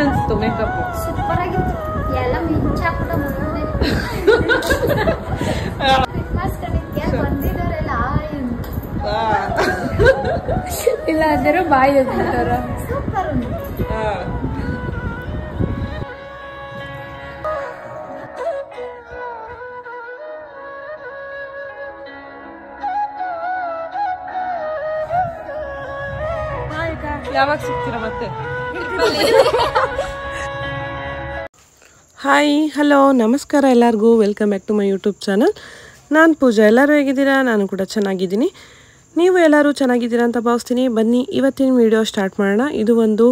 ಅನ್ಸ್ತು makeup super ಆಗಿತ್ತು ಎಲ್ಲ ಮಿಂಚ್ ಹಾಕ್ಬಿಟ್ಟು ಮುಂದೆ ಕ್ರಿಸ್ಮಸ್ ಕಡೆಗೆ ಬಂದಿದ್ದಾರೆಲ್ಲ ಇಲ್ಲ ಅಂದರೆ ಬಾಯಿ ಎದ್ಬಿಟ್ಟಾರ ಸೂಪರ್ ಯಾವಾಗ ಸಿಗ್ತೀರಾ ಮತ್ತೆ ಹಾಯ್ ಹಲೋ ನಮಸ್ಕಾರ ಎಲ್ಲರಿಗೂ welcome back to my YouTube channel ನಾನು ಪೂಜಾ. ಎಲ್ಲರೂ ಹೇಗಿದ್ದೀರಾ? ನಾನು ಕೂಡ ಚೆನ್ನಾಗಿದ್ದೀನಿ. ನೀವು ಎಲ್ಲರೂ ಚೆನ್ನಾಗಿದ್ದೀರಾ ಅಂತ ಭಾವಿಸ್ತೀನಿ. ಬನ್ನಿ ಇವತ್ತಿನ ವಿಡಿಯೋ ಸ್ಟಾರ್ಟ್ ಮಾಡೋಣ. ಇದು ಒಂದು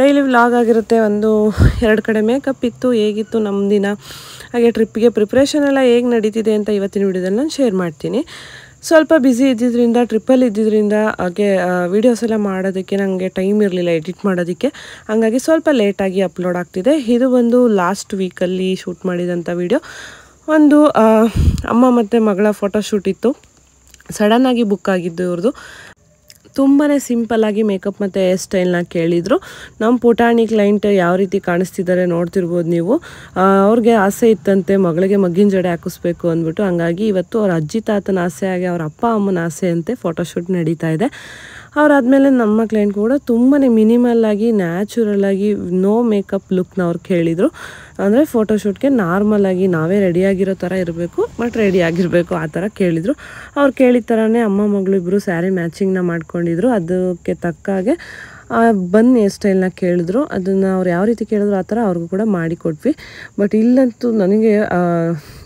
ಡೈಲಿ ವ್ಲಾಗ್ ಆಗಿರುತ್ತೆ. ಒಂದು 2 ಕಡೆ ಮೇಕಪ್ ಇತ್ತು, ಹೇಗಿತ್ತು ನಮ್ಮ ದಿನ, ಹಾಗೆ ಟ್ರಿಪ್ಪಿಗೆ ಪ್ರಿಪ್ರೇಷನ್ ಎಲ್ಲ ಹೇಗೆ ನಡೀತಿದೆ ಅಂತ ಇವತ್ತಿನ ವಿಡಿಯೋದಲ್ಲಿ ನಾನು ಶೇರ್ ಮಾಡ್ತೀನಿ. ಸ್ವಲ್ಪ ಬ್ಯುಸಿ ಇದ್ದಿದ್ದರಿಂದ, ಟ್ರಿಪ್ಪಲ್ಲಿ ಇದ್ದಿದ್ದರಿಂದ, ಹಾಗೆ ವೀಡಿಯೋಸ್ ಎಲ್ಲ ಮಾಡೋದಕ್ಕೆ ನನಗೆ ಟೈಮ್ ಇರಲಿಲ್ಲ ಎಡಿಟ್ ಮಾಡೋದಕ್ಕೆ. ಹಾಗಾಗಿ ಸ್ವಲ್ಪ ಲೇಟಾಗಿ ಅಪ್ಲೋಡ್ ಆಗ್ತಿದೆ. ಇದು ಒಂದು ಲಾಸ್ಟ್ ವೀಕಲ್ಲಿ ಶೂಟ್ ಮಾಡಿದಂಥ ವಿಡಿಯೋ. ಒಂದು ಅಮ್ಮ ಮತ್ತು ಮಗಳ ಫೋಟೋಶೂಟ್ ಇತ್ತು. ಸಡನ್ನಾಗಿ ಬುಕ್ ಆಗಿದ್ದು ಇವ್ರದ್ದು. ತುಂಬಾ ಸಿಂಪಲ್ಲಾಗಿ ಮೇಕಪ್ ಮತ್ತು ಹೇರ್ ಸ್ಟೈಲ್ನ ಕೇಳಿದರು. ನಮ್ಮ ಪುಟಾಣಿ ಕ್ಲೈಂಟ್ ಯಾವ ರೀತಿ ಕಾಣಿಸ್ತಿದ್ದಾರೆ ನೋಡ್ತಿರ್ಬೋದು ನೀವು. ಅವ್ರಿಗೆ ಆಸೆ ಇತ್ತಂತೆ ಮಗಳಿಗೆ ಮಗ್ಗಿನ ಜಡೆ ಹಾಕಿಸ್ಬೇಕು ಅಂದ್ಬಿಟ್ಟು. ಹಂಗಾಗಿ ಇವತ್ತು ಅವ್ರ ಅಜ್ಜಿ ತಾತನ ಆಸೆ ಆಗಿ ಅವ್ರ ಅಪ್ಪ ಅಮ್ಮನ ಆಸೆ ಅಂತೆ ಫೋಟೋಶೂಟ್ ನಡೀತಾ ಇದೆ. ಅವರಾದಮೇಲೆ ನಮ್ಮ ಕ್ಲೈಂಟ್ ಕೂಡ ತುಂಬಾ ಮಿನಿಮಲ್ಲಾಗಿ ನ್ಯಾಚುರಲಾಗಿ ನೋ ಮೇಕಪ್ ಲುಕ್ನ ಅವ್ರು ಕೇಳಿದರು. ಅಂದರೆ ಫೋಟೋಶೂಟ್ಗೆ ನಾರ್ಮಲಾಗಿ ನಾವೇ ರೆಡಿಯಾಗಿರೋ ಥರ ಇರಬೇಕು, ಬಟ್ ರೆಡಿ ಆಗಿರಬೇಕು ಆ ಥರ ಕೇಳಿದರು. ಅವ್ರು ಕೇಳಿದ ಥರನೇ ಅಮ್ಮ ಮಗಳು ಇಬ್ಬರು ಸ್ಯಾರಿ ಮ್ಯಾಚಿಂಗ್ನ ಮಾಡ್ಕೊಂಡಿದ್ರು. ಅದಕ್ಕೆ ತಕ್ಕ ಹಾಗೆ ಬನ್ ಹೇರ್ ಸ್ಟೈಲ್ನ ಕೇಳಿದ್ರು. ಅದನ್ನು ಅವ್ರು ಯಾವ ರೀತಿ ಕೇಳಿದ್ರು ಆ ಥರ ಅವ್ರಿಗೂ ಕೂಡ ಮಾಡಿಕೊಟ್ವಿ. ಬಟ್ ಇಲ್ಲಂತೂ ನನಗೆ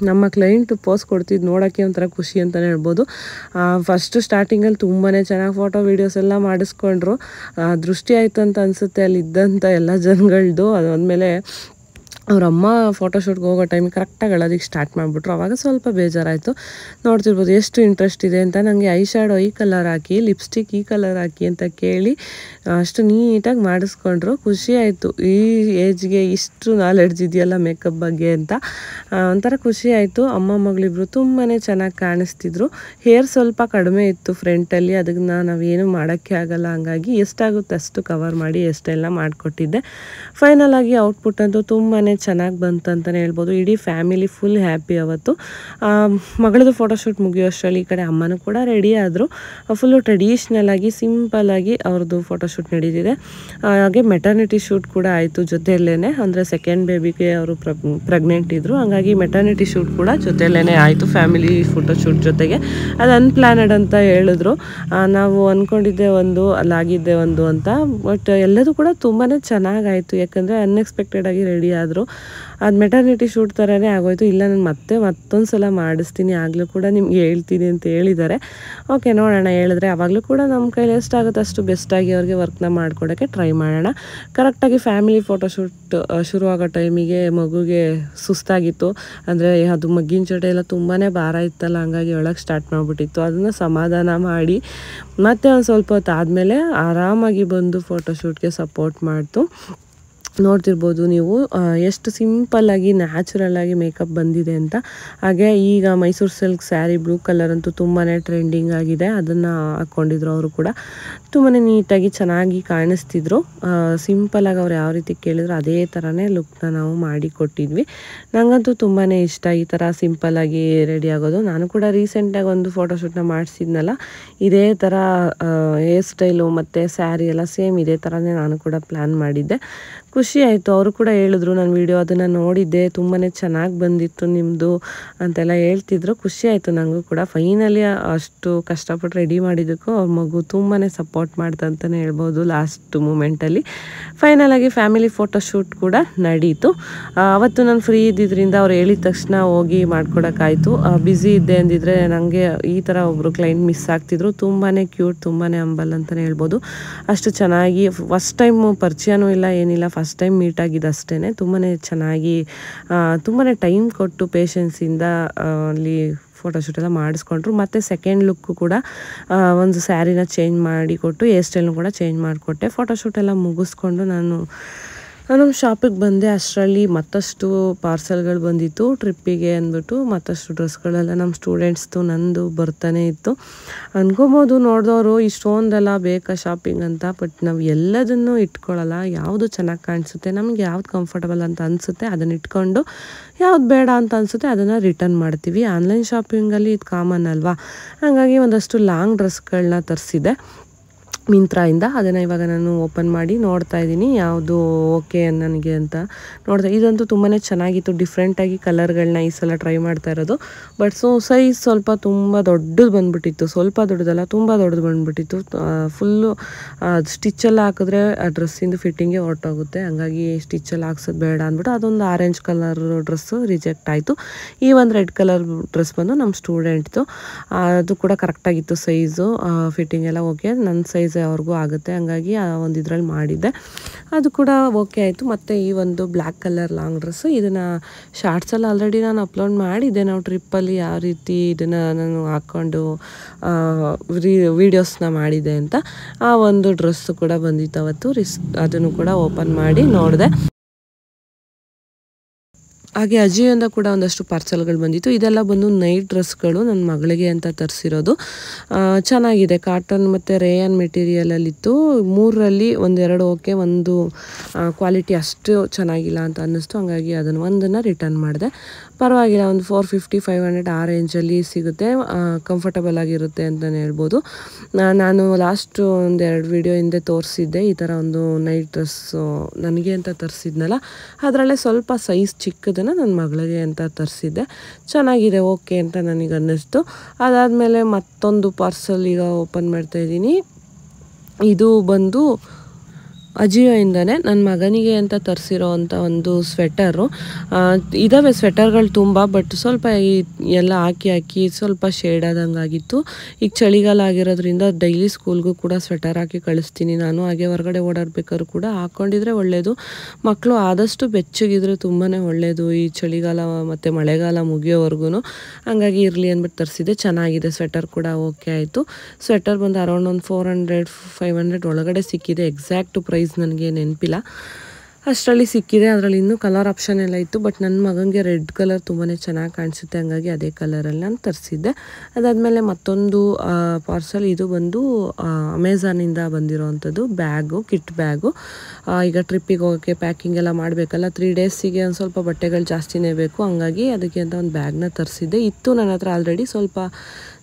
ನಮ್ಮ ಕ್ಲೈಂಟು ಪೋಸ್ ಕೊಡ್ತಿದ್ದು ನೋಡೋಕ್ಕೆ ಒಂಥರ ಖುಷಿ ಅಂತಲೇ ಹೇಳ್ಬೋದು. ಫಸ್ಟು ಸ್ಟಾರ್ಟಿಂಗಲ್ಲಿ ತುಂಬಾ ಚೆನ್ನಾಗಿ ಫೋಟೋ ವೀಡಿಯೋಸ್ ಎಲ್ಲ ಮಾಡಿಸ್ಕೊಂಡ್ರು. ದೃಷ್ಟಿ ಆಯಿತು ಅಂತ ಅನಿಸುತ್ತೆ ಅಲ್ಲಿ ಇದ್ದಂಥ ಎಲ್ಲ ಜನಗಳದ್ದು. ಅದಾದಮೇಲೆ ಅವರಮ್ಮ ಫೋಟೋಶೂಟ್ಗೆ ಹೋಗೋ ಟೈಮಿಗೆ ಕರೆಕ್ಟಾಗಿ ಅಳೋದಕ್ಕೆ ಸ್ಟಾರ್ಟ್ ಮಾಡಿಬಿಟ್ರು. ಆವಾಗ ಸ್ವಲ್ಪ ಬೇಜಾರಾಯಿತು. ನೋಡ್ತಿರ್ಬೋದು ಎಷ್ಟು ಇಂಟ್ರೆಸ್ಟ್ ಇದೆ ಅಂತ. ನನಗೆ ಐ ಶ್ಯಾಡೋ ಈ ಕಲರ್ ಹಾಕಿ, ಲಿಪ್ಸ್ಟಿಕ್ ಈ ಕಲರ್ ಹಾಕಿ ಅಂತ ಕೇಳಿ ಅಷ್ಟು ನೀಟಾಗಿ ಮಾಡಿಸ್ಕೊಂಡ್ರು. ಖುಷಿ ಆಯಿತು, ಈ ಏಜ್ಗೆ ಇಷ್ಟು ನಾಲೆಡ್ಜ್ ಇದೆಯಲ್ಲ ಮೇಕಪ್ ಬಗ್ಗೆ ಅಂತ. ಒಂಥರ ಖುಷಿ ಆಯಿತು. ಅಮ್ಮ ಮಗಳಿಬ್ರು ತುಂಬಾ ಚೆನ್ನಾಗಿ ಕಾಣಿಸ್ತಿದ್ರು. ಹೇರ್ ಸ್ವಲ್ಪ ಕಡಿಮೆ ಇತ್ತು ಫ್ರಂಟಲ್ಲಿ, ಅದನ್ನು ನಾವೇನು ಮಾಡೋಕ್ಕೆ ಆಗಲ್ಲ. ಹಂಗಾಗಿ ಎಷ್ಟಾಗುತ್ತೆ ಅಷ್ಟು ಕವರ್ ಮಾಡಿ ಎಷ್ಟೆಲ್ಲ ಮಾಡಿಕೊಟ್ಟಿದ್ದೆ. ಫೈನಲಾಗಿ ಔಟ್ಪುಟ್ ಅಂತೂ ತುಂಬಾ ಚೆನ್ನಾಗಿ ಬಂತು ಅಂತಲೇ ಹೇಳ್ಬೋದು. ಇಡೀ ಫ್ಯಾಮಿಲಿ ಫುಲ್ ಹ್ಯಾಪಿ ಅವತ್ತು. ಮಗಳದು ಫೋಟೋಶೂಟ್ ಮುಗಿಯೋ ಅಷ್ಟರಲ್ಲಿ ಈ ಕಡೆ ಅಮ್ಮನೂ ಕೂಡ ರೆಡಿ ಆದರು. ಫುಲ್ಲು ಟ್ರೆಡಿಷ್ನಲ್ ಆಗಿ ಸಿಂಪಲ್ಲಾಗಿ ಅವ್ರದ್ದು ಫೋಟೋಶೂಟ್ ನಡೀತಿದೆ. ಹಾಗೆ ಮೆಟರ್ನಿಟಿ ಶೂಟ್ ಕೂಡ ಆಯಿತು ಜೊತೆಯಲ್ಲೇ. ಅಂದರೆ ಸೆಕೆಂಡ್ ಬೇಬಿಗೆ ಅವರು ಪ್ರೆಗ್ನೆಂಟ್ ಇದ್ದರು. ಹಾಗಾಗಿ ಮೆಟರ್ನಿಟಿ ಶೂಟ್ ಕೂಡ ಜೊತೆಯಲ್ಲೇ ಆಯಿತು ಫ್ಯಾಮಿಲಿ ಫೋಟೋಶೂಟ್ ಜೊತೆಗೆ. ಅದು ಅನ್ಪ್ಲಾನಡ್ ಅಂತ ಹೇಳಿದ್ರು. ನಾವು ಅಂದ್ಕೊಂಡಿದ್ದೆ ಒಂದು, ಅಲ್ಲಾಗಿದ್ದೆ ಒಂದು ಅಂತ. ಬಟ್ ಎಲ್ಲದೂ ಕೂಡ ತುಂಬಾ ಚೆನ್ನಾಗಾಯಿತು. ಯಾಕಂದರೆ ಅನ್ಎಕ್ಸ್ಪೆಕ್ಟೆಡ್ ಆಗಿ ರೆಡಿ ಆದರು. ಅದು ಮೆಟರ್ನಿಟಿ ಶೂಟ್ ಥರನೇ ಆಗೋಯ್ತು. ಇಲ್ಲ ನಾನು ಮತ್ತೊಂದು ಸಲ ಮಾಡಿಸ್ತೀನಿ, ಆಗಲೂ ಕೂಡ ನಿಮ್ಗೆ ಹೇಳ್ತೀನಿ ಅಂತ ಹೇಳಿದ್ದಾರೆ. ಓಕೆ ನೋಡೋಣ, ಹೇಳಿದ್ರೆ ಆವಾಗಲೂ ಕೂಡ ನಮ್ಮ ಕೈಲಿ ಎಷ್ಟಾಗುತ್ತೆ ಅಷ್ಟು ಬೆಸ್ಟಾಗಿ ಅವ್ರಿಗೆ ವರ್ಕ್ನ ಮಾಡಿಕೊಡೋಕ್ಕೆ ಟ್ರೈ ಮಾಡೋಣ. ಕರೆಕ್ಟಾಗಿ ಫ್ಯಾಮಿಲಿ ಫೋಟೋಶೂಟ್ ಶುರುವಾಗೋ ಟೈಮಿಗೆ ಮಗುಗೆ ಸುಸ್ತಾಗಿತ್ತು. ಅಂದರೆ ಅದು ಮಗ್ಗಿನ ಜಡೆ ಎಲ್ಲ ತುಂಬಾ ಭಾರ ಇತ್ತಲ್ಲ, ಹಂಗಾಗಿ ಒಳಗೆ ಸ್ಟಾರ್ಟ್ ಮಾಡಿಬಿಟ್ಟಿತ್ತು. ಅದನ್ನು ಸಮಾಧಾನ ಮಾಡಿ ಮತ್ತೆ ಒಂದು ಸ್ವಲ್ಪ ಹೊತ್ತು ಆದಮೇಲೆ ಆರಾಮಾಗಿ ಬಂದು ಫೋಟೋಶೂಟ್ಗೆ ಸಪೋರ್ಟ್ ಮಾಡ್ತು. ನೋಡ್ತಿರ್ಬೋದು ನೀವು ಎಷ್ಟು ಸಿಂಪಲ್ಲಾಗಿ ನ್ಯಾಚುರಲ್ಲಾಗಿ ಮೇಕಪ್ ಬಂದಿದೆ ಅಂತ. ಹಾಗೆ ಈಗ Mysuru silk sari blue colour ಅಂತೂ ತುಂಬಾ ಟ್ರೆಂಡಿಂಗ್ ಆಗಿದೆ. ಅದನ್ನು ಹಾಕ್ಕೊಂಡಿದ್ರು ಅವರು ಕೂಡ. ತುಂಬಾ ನೀಟಾಗಿ ಚೆನ್ನಾಗಿ ಕಾಣಿಸ್ತಿದ್ರು. ಸಿಂಪಲ್ಲಾಗಿ ಅವ್ರು ಯಾವ ರೀತಿ ಕೇಳಿದ್ರು ಅದೇ ಥರನೇ ಲುಕ್ನ ನಾವು ಮಾಡಿ ಕೊಟ್ಟಿದ್ವಿ. ನನಗಂತೂ ತುಂಬಾ ಇಷ್ಟ ಈ ಥರ ಸಿಂಪಲ್ಲಾಗಿ ರೆಡಿ ಆಗೋದು. ನಾನು ಕೂಡ ರೀಸೆಂಟಾಗಿ ಒಂದು ಫೋಟೋಶೂಟ್ನ ಮಾಡಿಸಿದ್ನಲ್ಲ, ಇದೇ ಥರ ಹೇರ್ ಸ್ಟೈಲು ಮತ್ತು ಸ್ಯಾರಿ ಎಲ್ಲ ಸೇಮ್ ಇದೇ ಥರನೇ ನಾನು ಕೂಡ ಪ್ಲ್ಯಾನ್ ಮಾಡಿದ್ದೆ. ಖುಷಿ ಆಯಿತು. ಅವರು ಕೂಡ ಹೇಳಿದ್ರು, ನಾನು ವಿಡಿಯೋ ಅದನ್ನು ನೋಡಿದ್ದೆ, ತುಂಬಾ ಚೆನ್ನಾಗಿ ಬಂದಿತ್ತು ನಿಮ್ಮದು ಅಂತೆಲ್ಲ ಹೇಳ್ತಿದ್ರು. ಖುಷಿ ಆಯಿತು ನನಗೂ ಕೂಡ. ಫೈನಲಿ ಅಷ್ಟು ಕಷ್ಟಪಟ್ಟು ರೆಡಿ ಮಾಡಿದ್ದಕ್ಕೂ ಅವ್ರ ಮಗು ತುಂಬಾ ಸಪೋರ್ಟ್ ಮಾಡ್ತಾ ಅಂತಲೇ ಹೇಳ್ಬೋದು. ಲಾಸ್ಟ್ ಮೂಮೆಂಟಲ್ಲಿ ಫೈನಲಾಗಿ ಫ್ಯಾಮಿಲಿ ಫೋಟೋಶೂಟ್ ಕೂಡ ನಡೀತು. ಅವತ್ತು ನಾನು ಫ್ರೀ ಇದ್ದಿದ್ದರಿಂದ ಅವ್ರು ಹೇಳಿದ ತಕ್ಷಣ ಹೋಗಿ ಮಾಡ್ಕೊಡೋಕ್ಕಾಯಿತು. ಬ್ಯುಸಿ ಇದ್ದೆ ಅಂದಿದ್ರೆ ನನಗೆ ಈ ಥರ ಒಬ್ಬರು ಕ್ಲೈಂಟ್ ಮಿಸ್ ಆಗ್ತಿದ್ರು. ತುಂಬಾ ಕ್ಯೂಟ್, ತುಂಬಾ ಅಂಬಲ್ ಅಂತಲೇ ಹೇಳ್ಬೋದು. ಅಷ್ಟು ಚೆನ್ನಾಗಿ ಫಸ್ಟ್ ಟೈಮ್ ಪರಿಚಯನೂ ಇಲ್ಲ, ಏನಿಲ್ಲ, ಫಸ್ಟ್ ಟೈಮ್ ಮೀಟ್ ಆಗಿದ್ದು ಅಷ್ಟೇ. ತುಂಬಾ ಚೆನ್ನಾಗಿ ತುಂಬಾ ಟೈಮ್ ಕೊಟ್ಟು ಪೇಷನ್ಸಿಂದ ಅಲ್ಲಿ ಫೋಟೋಶೂಟ್ ಎಲ್ಲ ಮಾಡಿಸ್ಕೊಂಡ್ರು. ಮತ್ತು ಸೆಕೆಂಡ್ ಲುಕ್ಕು ಕೂಡ ಒಂದು ಸ್ಯಾರಿನ ಚೇಂಜ್ ಮಾಡಿ ಕೊಟ್ಟು ಹೇರ್ ಸ್ಟೈಲ್ನು ಕೂಡ ಚೇಂಜ್ ಮಾಡಿಕೊಟ್ಟೆ. ಫೋಟೋಶೂಟ್ ಎಲ್ಲ ಮುಗಿಸ್ಕೊಂಡು ನಾನು ನಮ್ಮ ಶಾಪಿಗೆ ಬಂದೆ ಅಷ್ಟರಲ್ಲಿ ಮತ್ತಷ್ಟು ಪಾರ್ಸಲ್ಗಳು ಬಂದಿತ್ತು ಟ್ರಿಪ್ಪಿಗೆ ಅಂದ್ಬಿಟ್ಟು ಮತ್ತಷ್ಟು ಡ್ರೆಸ್ಗಳೆಲ್ಲ ನಮ್ಮ ಸ್ಟೂಡೆಂಟ್ಸ್ದು ನಂದು ಬರ್ತಾನೆ ಇತ್ತು. ಅನ್ಕೋಬೋದು ನೋಡಿದವರು ಇಷ್ಟೊಂದೆಲ್ಲ ಬೇಕಾ ಶಾಪಿಂಗ್ ಅಂತ, ಬಟ್ ನಾವು ಎಲ್ಲದನ್ನು ಇಟ್ಕೊಳ್ಳಲ್ಲ. ಯಾವುದು ಚೆನ್ನಾಗಿ ಕಾಣಿಸುತ್ತೆ, ನಮಗೆ ಯಾವ್ದು ಕಂಫರ್ಟಬಲ್ ಅಂತ ಅನಿಸುತ್ತೆ ಅದನ್ನು ಇಟ್ಕೊಂಡು ಯಾವ್ದು ಬೇಡ ಅಂತ ಅನಿಸುತ್ತೆ ಅದನ್ನು ರಿಟರ್ನ್ ಮಾಡ್ತೀವಿ. ಆನ್ಲೈನ್ ಶಾಪಿಂಗಲ್ಲಿ ಇದು ಕಾಮನ್ ಅಲ್ವಾ. ಹಾಗಾಗಿ ಒಂದಷ್ಟು ಲಾಂಗ್ ಡ್ರೆಸ್ಗಳನ್ನ ತರಿಸಿದೆ ಮಿಂತ್ರಾಯಿಂದ. ಅದನ್ನು ಇವಾಗ ನಾನು ಓಪನ್ ಮಾಡಿ ನೋಡ್ತಾ ಇದ್ದೀನಿ ಯಾವುದು ಓಕೆ ನನಗೆ ಅಂತ ನೋಡ್ತಾ. ಇದಂತೂ ತುಂಬಾ ಚೆನ್ನಾಗಿತ್ತು, ಡಿಫ್ರೆಂಟಾಗಿ ಕಲರ್ಗಳನ್ನ ಈ ಸಲ ಟ್ರೈ ಮಾಡ್ತಾ ಇರೋದು. ಬಟ್ ಸೈಜ್ ಸ್ವಲ್ಪ ತುಂಬ ದೊಡ್ಡದು ಬಂದುಬಿಟ್ಟಿತ್ತು, ಸ್ವಲ್ಪ ದೊಡ್ಡದಲ್ಲ ತುಂಬ ದೊಡ್ಡದು ಬಂದುಬಿಟ್ಟಿತ್ತು. ಫುಲ್ಲು ಸ್ಟಿಚ್ಚೆಲ್ಲ ಹಾಕಿದ್ರೆ ಆ ಡ್ರೆಸ್ಸಿಂದು ಫಿಟ್ಟಿಂಗೇ ಹೊರಟೋಗುತ್ತೆ. ಹಂಗಾಗಿ ಸ್ಟಿಚ್ಚೆಲ್ಲ ಹಾಕ್ಸೋದು ಬೇಡ ಅಂದ್ಬಿಟ್ಟು ಅದೊಂದು ಆರೆಂಜ್ ಕಲರ್ ಡ್ರೆಸ್ಸು ರಿಜೆಕ್ಟ್ ಆಯಿತು. ಈ ಒಂದು ರೆಡ್ ಕಲರ್ ಡ್ರೆಸ್ ಬಂದು ನಮ್ಮ ಸ್ಟೂಡೆಂಟ್ದು, ಅದು ಕೂಡ ಕರೆಕ್ಟಾಗಿತ್ತು ಸೈಜು, ಫಿಟ್ಟಿಂಗ್ ಎಲ್ಲ ಓಕೆ, ನನ್ನ ಸೈಜ್ ಅವ್ರಿಗೂ ಆಗುತ್ತೆ. ಹಂಗಾಗಿ ಆ ಒಂದು ಇದರಲ್ಲಿ ಮಾಡಿದ್ದೆ, ಅದು ಕೂಡ ಓಕೆ ಆಯಿತು. ಮತ್ತು ಈ ಒಂದು ಬ್ಲ್ಯಾಕ್ ಕಲರ್ ಲಾಂಗ್ ಡ್ರೆಸ್ಸು, ಇದನ್ನು ಶಾರ್ಟ್ಸಲ್ಲಿ ಆಲ್ರೆಡಿ ನಾನು ಅಪ್ಲೋಡ್ ಮಾಡಿದ್ದೆ. ನಾವು ಟ್ರಿಪ್ಪಲ್ಲಿ ಯಾವ ರೀತಿ ಇದನ್ನು ನಾನು ಹಾಕ್ಕೊಂಡು ವೀಡಿಯೋಸ್ನ ಮಾಡಿದೆ ಅಂತ. ಆ ಒಂದು ಡ್ರೆಸ್ಸು ಕೂಡ ಬಂದಿತ್ತು ಅವತ್ತು. ಅದನ್ನು ಕೂಡ ಓಪನ್ ಮಾಡಿ ನೋಡಿದೆ. ಹಾಗೆ ಅಜಿಯೋಯಿಂದ ಕೂಡ ಒಂದಷ್ಟು ಪಾರ್ಸಲ್ಗಳು ಬಂದಿತ್ತು. ಇದೆಲ್ಲ ಬಂದು ನೈಟ್ ಡ್ರೆಸ್ಗಳು ನನ್ನ ಮಗಳಿಗೆ ಅಂತ ತರಿಸಿರೋದು. ಚೆನ್ನಾಗಿದೆ, ಕಾಟನ್ ಮತ್ತು ರೇಯನ್ ಮೆಟೀರಿಯಲಲ್ಲಿತ್ತು. ಮೂರರಲ್ಲಿ ಒಂದೆರಡು ಓಕೆ, ಒಂದು ಕ್ವಾಲಿಟಿ ಅಷ್ಟು ಚೆನ್ನಾಗಿಲ್ಲ ಅಂತ ಅನ್ನಿಸ್ತು. ಹಂಗಾಗಿ ಒಂದನ್ನು ರಿಟರ್ನ್ ಮಾಡಿದೆ. ಪರವಾಗಿಲ್ಲ, ಒಂದು 450-500 ಆ ರೇಂಜಲ್ಲಿ ಸಿಗುತ್ತೆ, ಕಂಫರ್ಟಬಲ್ ಆಗಿರುತ್ತೆ ಅಂತಲೇ ಹೇಳ್ಬೋದು. ನಾನು ಲಾಸ್ಟ್ ಒಂದೆರಡು ವಿಡಿಯೋ ಹಿಂದೆ ತೋರಿಸಿದ್ದೆ ಈ ಥರ ಒಂದು ನೈಟ್ ಡ್ರೆಸ್ಸು ನನಗೆ ಅಂತ ತರಿಸಿದ್ನಲ್ಲ, ಅದರಲ್ಲೇ ಸ್ವಲ್ಪ ಸೈಜ್ ಚಿಕ್ಕದನ್ನು ನನ್ನ ಮಗಳಿಗೆ ಅಂತ ತರಿಸಿದ್ದೆ. ಚೆನ್ನಾಗಿದೆ, ಓಕೆ ಅಂತ ನನಗೆ ಅನ್ನಿಸ್ತು. ಅದಾದಮೇಲೆ ಮತ್ತೊಂದು ಪಾರ್ಸಲ್ ಈಗ ಓಪನ್ ಮಾಡ್ತಾಯಿದ್ದೀನಿ. ಇದು ಬಂದು ಅಜಿಯೋಯಿಂದನೇ ನನ್ನ ಮಗನಿಗೆ ಅಂತ ತರಿಸಿರೋ ಅಂಥ ಒಂದು ಸ್ವೆಟರು. ಇದ್ದಾವೆ ಸ್ವೆಟರ್ಗಳು ತುಂಬ, ಬಟ್ ಸ್ವಲ್ಪ ಎಲ್ಲ ಹಾಕಿ ಸ್ವಲ್ಪ ಶೇಡ್ ಆದಂಗೆ ಆಗಿತ್ತು. ಈಗ ಚಳಿಗಾಲ ಆಗಿರೋದ್ರಿಂದ ಡೈಲಿ ಸ್ಕೂಲ್ಗೂ ಕೂಡ ಸ್ವೆಟರ್ ಹಾಕಿ ಕಳಿಸ್ತೀನಿ ನಾನು. ಹಾಗೆ ಹೊರಗಡೆ ಓಡಾಡ್ಬೇಕಾದ್ರೂ ಕೂಡ ಹಾಕ್ಕೊಂಡಿದ್ರೆ ಒಳ್ಳೆಯದು. ಮಕ್ಕಳು ಆದಷ್ಟು ಬೆಚ್ಚಗಿದ್ರೆ ತುಂಬಾ ಒಳ್ಳೆಯದು ಈ ಚಳಿಗಾಲ ಮತ್ತು ಮಳೆಗಾಲ ಮುಗಿಯೋವರೆಗೂ. ಹಂಗಾಗಿ ಇರಲಿ ಅಂದ್ಬಿಟ್ಟು ತರಿಸಿದೆ. ಚೆನ್ನಾಗಿದೆ, ಸ್ವೆಟರ್ ಕೂಡ ಓಕೆ ಆಯಿತು. ಸ್ವೆಟರ್ ಬಂದು ಅರೌಂಡ್ ಒಂದು 400-500 ಒಳಗಡೆ ಸಿಕ್ಕಿದೆ. ಎಕ್ಸಾಕ್ಟ್ ಪ್ರೈಸ್ ನನಗೆ ನೆನಪಿಲ್ಲ, ಅಷ್ಟರಲ್ಲಿ ಸಿಕ್ಕಿದೆ. ಅದರಲ್ಲಿ ಇನ್ನೂ ಕಲರ್ ಆಪ್ಷನ್ ಎಲ್ಲ ಇತ್ತು, ಬಟ್ ನನ್ನ ಮಗನಿಗೆ ರೆಡ್ ಕಲರ್ ತುಂಬಾ ಚೆನ್ನಾಗಿ ಕಾಣಿಸುತ್ತೆ, ಹಂಗಾಗಿ ಅದೇ ಕಲರಲ್ಲಿ ನಾನು ತರಿಸಿದ್ದೆ. ಅದಾದಮೇಲೆ ಮತ್ತೊಂದು ಪಾರ್ಸಲ್, ಇದು ಬಂದು ಅಮೆಝಾನಿಂದ ಬಂದಿರೋವಂಥದ್ದು ಬ್ಯಾಗು, ಕಿಟ್ ಬ್ಯಾಗು. ಈಗ ಟ್ರಿಪ್ಪಿಗೆ ಹೋಗೋಕ್ಕೆ ಪ್ಯಾಕಿಂಗ್ ಎಲ್ಲ ಮಾಡಬೇಕಲ್ಲ, 3 ಡೇಸಿಗೆ ಒಂದು ಸ್ವಲ್ಪ ಬಟ್ಟೆಗಳು ಜಾಸ್ತಿನೇ ಬೇಕು, ಹಂಗಾಗಿ ಅದಕ್ಕೆ ಅಂತ ಒಂದು ಬ್ಯಾಗ್ನ ತರಿಸಿದ್ದೆ. ಇತ್ತು ನನ್ನ ಹತ್ರ ಆಲ್ರೆಡಿ, ಸ್ವಲ್ಪ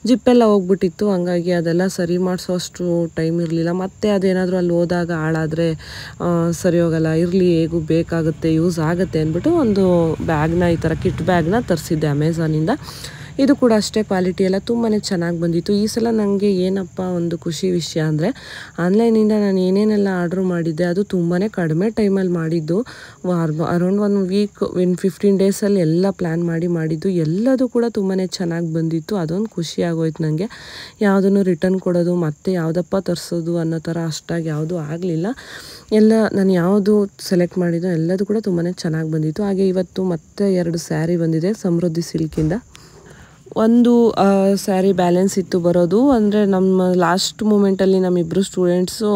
ಜಿಪ್ಪೆಲ್ಲ ಹೋಗ್ಬಿಟ್ಟಿತ್ತು, ಹಂಗಾಗಿ ಅದೆಲ್ಲ ಸರಿ ಮಾಡಿಸೋಷ್ಟು ಟೈಮ್ ಇರಲಿಲ್ಲ. ಮತ್ತು ಅದೇನಾದರೂ ಅಲ್ಲಿ ಹೋದಾಗ ಹಾಳಾದರೆ ಸರಿ ಹೋಗಲ್ಲ, ಇರಲಿ ಹೇಗೂ ಬೇಕಾಗುತ್ತೆ, ಯೂಸ್ ಆಗುತ್ತೆ ಅಂದ್ಬಿಟ್ಟು ಒಂದು ಬ್ಯಾಗ್ನ, ಈ ಥರ ಕಿಟ್ ಬ್ಯಾಗ್ನ ತರಿಸಿದ್ದೆ ಅಮೆಝಾನಿಂದ. ಇದು ಕೂಡ ಅಷ್ಟೇ, ಕ್ವಾಲಿಟಿ ಎಲ್ಲ ತುಂಬಾ ಚೆನ್ನಾಗಿ ಬಂದಿತ್ತು. ಈ ಸಲ ನನಗೆ ಏನಪ್ಪ ಒಂದು ಖುಷಿ ವಿಷಯ ಅಂದರೆ, ಆನ್ಲೈನಿಂದ ನಾನು ಏನೇನೆಲ್ಲ ಆರ್ಡ್ರ್ ಮಾಡಿದ್ದೆ ಅದು ತುಂಬಾ ಕಡಿಮೆ ಟೈಮಲ್ಲಿ ಮಾಡಿದ್ದು. ಅರೌಂಡ್ 1 ವೀಕ್ 15 ಡೇಸಲ್ಲಿ ಎಲ್ಲ ಪ್ಲ್ಯಾನ್ ಮಾಡಿದ್ದು ಎಲ್ಲದೂ ಕೂಡ ತುಂಬಾ ಚೆನ್ನಾಗಿ ಬಂದಿತ್ತು. ಅದೊಂದು ಖುಷಿ ಆಗೋಯ್ತು ನನಗೆ. ಯಾವುದನ್ನು ರಿಟರ್ನ್ ಕೊಡೋದು ಮತ್ತು ಯಾವುದಪ್ಪ ತರಿಸೋದು ಅನ್ನೋ ಥರ ಅಷ್ಟಾಗಿ ಯಾವುದೂ ಆಗಲಿಲ್ಲ. ಎಲ್ಲ ನಾನು ಯಾವುದು ಸೆಲೆಕ್ಟ್ ಮಾಡಿದ್ದೋ ಎಲ್ಲದೂ ಕೂಡ ತುಂಬಾ ಚೆನ್ನಾಗಿ ಬಂದಿತ್ತು. ಹಾಗೆ ಇವತ್ತು ಮತ್ತೆ 2 ಸ್ಯಾರಿ ಬಂದಿದೆ ಸಮೃದ್ಧಿ ಸಿಲ್ಕಿಂದ. ಒಂದು ಸ್ಯಾರಿ ಬ್ಯಾಲೆನ್ಸ್ ಇತ್ತು ಬರೋದು, ಅಂದರೆ ನಮ್ಮ ಲಾಸ್ಟ್ ಮೂಮೆಂಟಲ್ಲಿ ನಮ್ಮಿಬ್ಬರು ಸ್ಟೂಡೆಂಟ್ಸು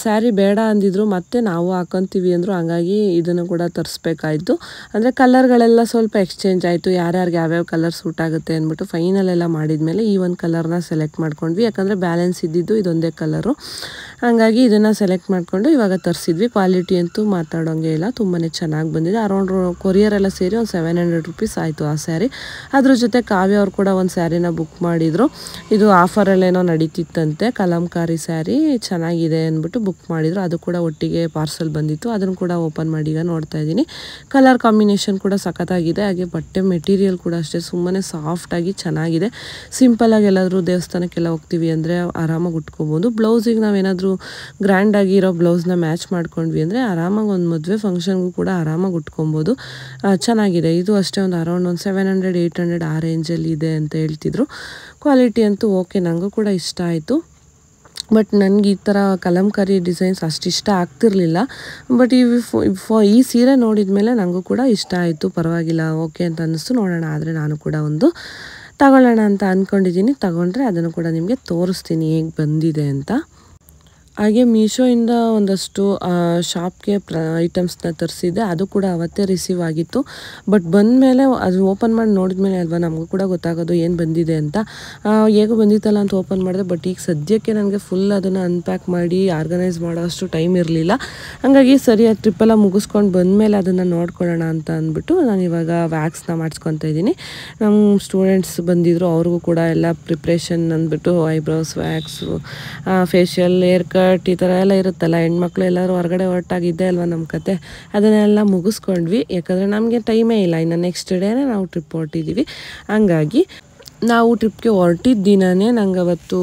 ಸ್ಯಾರಿ ಬೇಡ ಅಂದಿದ್ರು, ಮತ್ತು ನಾವು ಹಾಕೊತೀವಿ ಅಂದರು. ಹಂಗಾಗಿ ಇದನ್ನು ಕೂಡ ತರಿಸ್ಬೇಕಾಯ್ತು. ಅಂದರೆ ಕಲರ್ಗಳೆಲ್ಲ ಸ್ವಲ್ಪ ಎಕ್ಸ್ಚೇಂಜ್ ಆಯಿತು, ಯಾರ್ಯಾರಿಗೆ ಯಾವ್ಯಾವ ಕಲರ್ ಸೂಟ್ ಆಗುತ್ತೆ ಅಂದ್ಬಿಟ್ಟು ಫೈನಲ್ ಎಲ್ಲ ಮಾಡಿದ್ಮೇಲೆ ಈ ಒಂದು ಕಲರ್ನ ಸೆಲೆಕ್ಟ್ ಮಾಡ್ಕೊಂಡ್ವಿ. ಯಾಕಂದರೆ ಬ್ಯಾಲೆನ್ಸ್ ಇದ್ದಿದ್ದು ಇದೊಂದೇ ಕಲರು, ಹಾಗಾಗಿ ಇದನ್ನು ಸೆಲೆಕ್ಟ್ ಮಾಡಿಕೊಂಡು ಇವಾಗ ತರಿಸಿದ್ವಿ. ಕ್ವಾಲಿಟಿ ಅಂತೂ ಮಾತಾಡೋಂಗೆ ಇಲ್ಲ, ತುಂಬಾ ಚೆನ್ನಾಗಿ ಬಂದಿದೆ. ಅರೌಂಡ್ ಕೊರಿಯರ್ ಎಲ್ಲ ಸೇರಿ ಒಂದು 700 ರೂಪೀಸ್ ಆಯಿತು ಆ ಸ್ಯಾರಿ. ಅದ್ರ ಜೊತೆ ಕಾವ್ಯ ಅವ್ರು ಕೂಡ ಒಂದು ಸ್ಯಾರಿನ ಬುಕ್ ಮಾಡಿದರು. ಇದು ಆಫರಲ್ಲೇನೋ ನಡೀತಿತ್ತಂತೆ, ಕಲಂಕಾರಿ ಸ್ಯಾರಿ ಚೆನ್ನಾಗಿದೆ ಅಂದ್ಬಿಟ್ಟು ಬುಕ್ ಮಾಡಿದರು. ಅದು ಕೂಡ ಒಟ್ಟಿಗೆ ಪಾರ್ಸಲ್ ಬಂದಿತ್ತು, ಅದನ್ನು ಕೂಡ ಓಪನ್ ಮಾಡಿ ಈಗ ನೋಡ್ತಾ ಇದ್ದೀನಿ. ಕಲರ್ ಕಾಂಬಿನೇಷನ್ ಕೂಡ ಸಖತ್ತಾಗಿದೆ. ಹಾಗೆ ಬಟ್ಟೆ ಮೆಟೀರಿಯಲ್ ಕೂಡ ಅಷ್ಟೇ ಸುಮ್ಮನೆ ಸಾಫ್ಟಾಗಿ ಚೆನ್ನಾಗಿದೆ. ಸಿಂಪಲಾಗಿ ಎಲ್ಲಾದರೂ ದೇವಸ್ಥಾನಕ್ಕೆಲ್ಲ ಹೋಗ್ತೀವಿ ಅಂದರೆ ಆರಾಮಾಗಿ ಉಟ್ಕೋಬೋದು. ಬ್ಲೌಸಿಗೆ ನಾವೇನಾದರೂ ಗ್ರ್ಯಾಂಡಾಗಿ ಇರೋ ಬ್ಲೌಸ್ನ ಮ್ಯಾಚ್ ಮಾಡ್ಕೊಂಡ್ವಿ ಅಂದರೆ ಆರಾಮಾಗಿ ಒಂದು ಮದುವೆ ಫಂಕ್ಷನ್ಗೂ ಕೂಡ ಆರಾಮಾಗಿ ಉಟ್ಕೊಬೋದು. ಚೆನ್ನಾಗಿದೆ. ಇದು ಅಷ್ಟೇ ಒಂದು ಅರೌಂಡ್ ಒಂದು 700-800 ಆ ರೇಂಜಲ್ಲಿ ಇದೆ ಅಂತ ಹೇಳ್ತಿದ್ರು. ಕ್ವಾಲಿಟಿ ಅಂತೂ ಓಕೆ, ನನಗೂ ಕೂಡ ಇಷ್ಟ ಆಯಿತು. ಬಟ್ ನನಗೆ ಈ ಥರ ಕಲಂಕಾರಿ ಡಿಸೈನ್ಸ್ ಅಷ್ಟು ಇಷ್ಟ ಆಗ್ತಿರ್ಲಿಲ್ಲ. ಬಟ್ ಈ ಸೀರೆ ನೋಡಿದ ಮೇಲೆ ನನಗೂ ಕೂಡ ಇಷ್ಟ ಆಯಿತು, ಪರವಾಗಿಲ್ಲ ಓಕೆ ಅಂತ ಅನ್ನಿಸ್ತು. ನೋಡೋಣ, ಆದರೆ ನಾನು ಕೂಡ ಒಂದು ತಗೊಳ್ಳೋಣ ಅಂತ ಅಂದ್ಕೊಂಡಿದ್ದೀನಿ. ತಗೊಂಡ್ರೆ ಅದನ್ನು ಕೂಡ ನಿಮಗೆ ತೋರಿಸ್ತೀನಿ ಹೇಗೆ ಬಂದಿದೆ ಅಂತ. ಹಾಗೆ ಮೀಶೋಯಿಂದ ಒಂದಷ್ಟು ಶಾಪ್ಗೆ ಐಟಮ್ಸ್ನ ತರಿಸಿದ್ದೆ, ಅದು ಕೂಡ ಅವತ್ತೇ ರಿಸೀವ್ ಆಗಿತ್ತು. ಬಟ್ ಬಂದಮೇಲೆ ಅದು ಓಪನ್ ಮಾಡಿ ನೋಡಿದ್ಮೇಲೆ ಅಲ್ವಾ ನಮಗೂ ಕೂಡ ಗೊತ್ತಾಗೋದು ಏನು ಬಂದಿದೆ ಅಂತ. ಹೇಗೋ ಬಂದಿತ್ತಲ್ಲ ಅಂತ ಓಪನ್ ಮಾಡಿದೆ. ಬಟ್ ಈಗ ಸದ್ಯಕ್ಕೆ ನನಗೆ ಫುಲ್ ಅದನ್ನು ಅನ್ಪ್ಯಾಕ್ ಮಾಡಿ ಆರ್ಗನೈಸ್ ಮಾಡೋ ಅಷ್ಟು ಟೈಮ್ ಇರಲಿಲ್ಲ. ಹಾಗಾಗಿ ಸರಿ ಟ್ರಿಪ್ಪೆಲ್ಲ ಮುಗಿಸ್ಕೊಂಡು ಬಂದಮೇಲೆ ಅದನ್ನು ನೋಡ್ಕೊಳ್ಳೋಣ ಅಂತ ಅಂದ್ಬಿಟ್ಟು ನಾನು ಇವಾಗ ವ್ಯಾಕ್ಸ್ನ ಮಾಡಿಸ್ಕೊತಾ ಇದ್ದೀನಿ. ನಮ್ಮ ಸ್ಟೂಡೆಂಟ್ಸ್ ಬಂದಿದ್ದರು, ಅವ್ರಿಗೂ ಕೂಡ ಎಲ್ಲ ಪ್ರಿಪ್ರೇಷನ್ ಅಂದ್ಬಿಟ್ಟು eyebrows wax, facial, hair cut ಈ ಥರ ಎಲ್ಲ ಇರುತ್ತಲ್ಲ. ಹೆಣ್ಮಕ್ಳು ಎಲ್ಲರೂ ಹೊರಗಡೆ ಹೊರಟಾಗಿದ್ದೆ ಅಲ್ವಾ ನಮ್ಮ ಕತೆ. ಅದನ್ನೆಲ್ಲ ಮುಗಿಸ್ಕೊಂಡ್ವಿ. ಯಾಕಂದರೆ ನಮಗೆ ಟೈಮೇ ಇಲ್ಲ, ಇನ್ನು ನೆಕ್ಸ್ಟ್ ಡೇನೇ ನಾವು ಟ್ರಿಪ್ ಹೊರಟಿದ್ದೀವಿ. ಹಂಗಾಗಿ ನಾವು ಟ್ರಿಪ್ಗೆ ಹೊರಟಿದ್ದ ದಿನವೇ ನಂಗೆ ಅವತ್ತು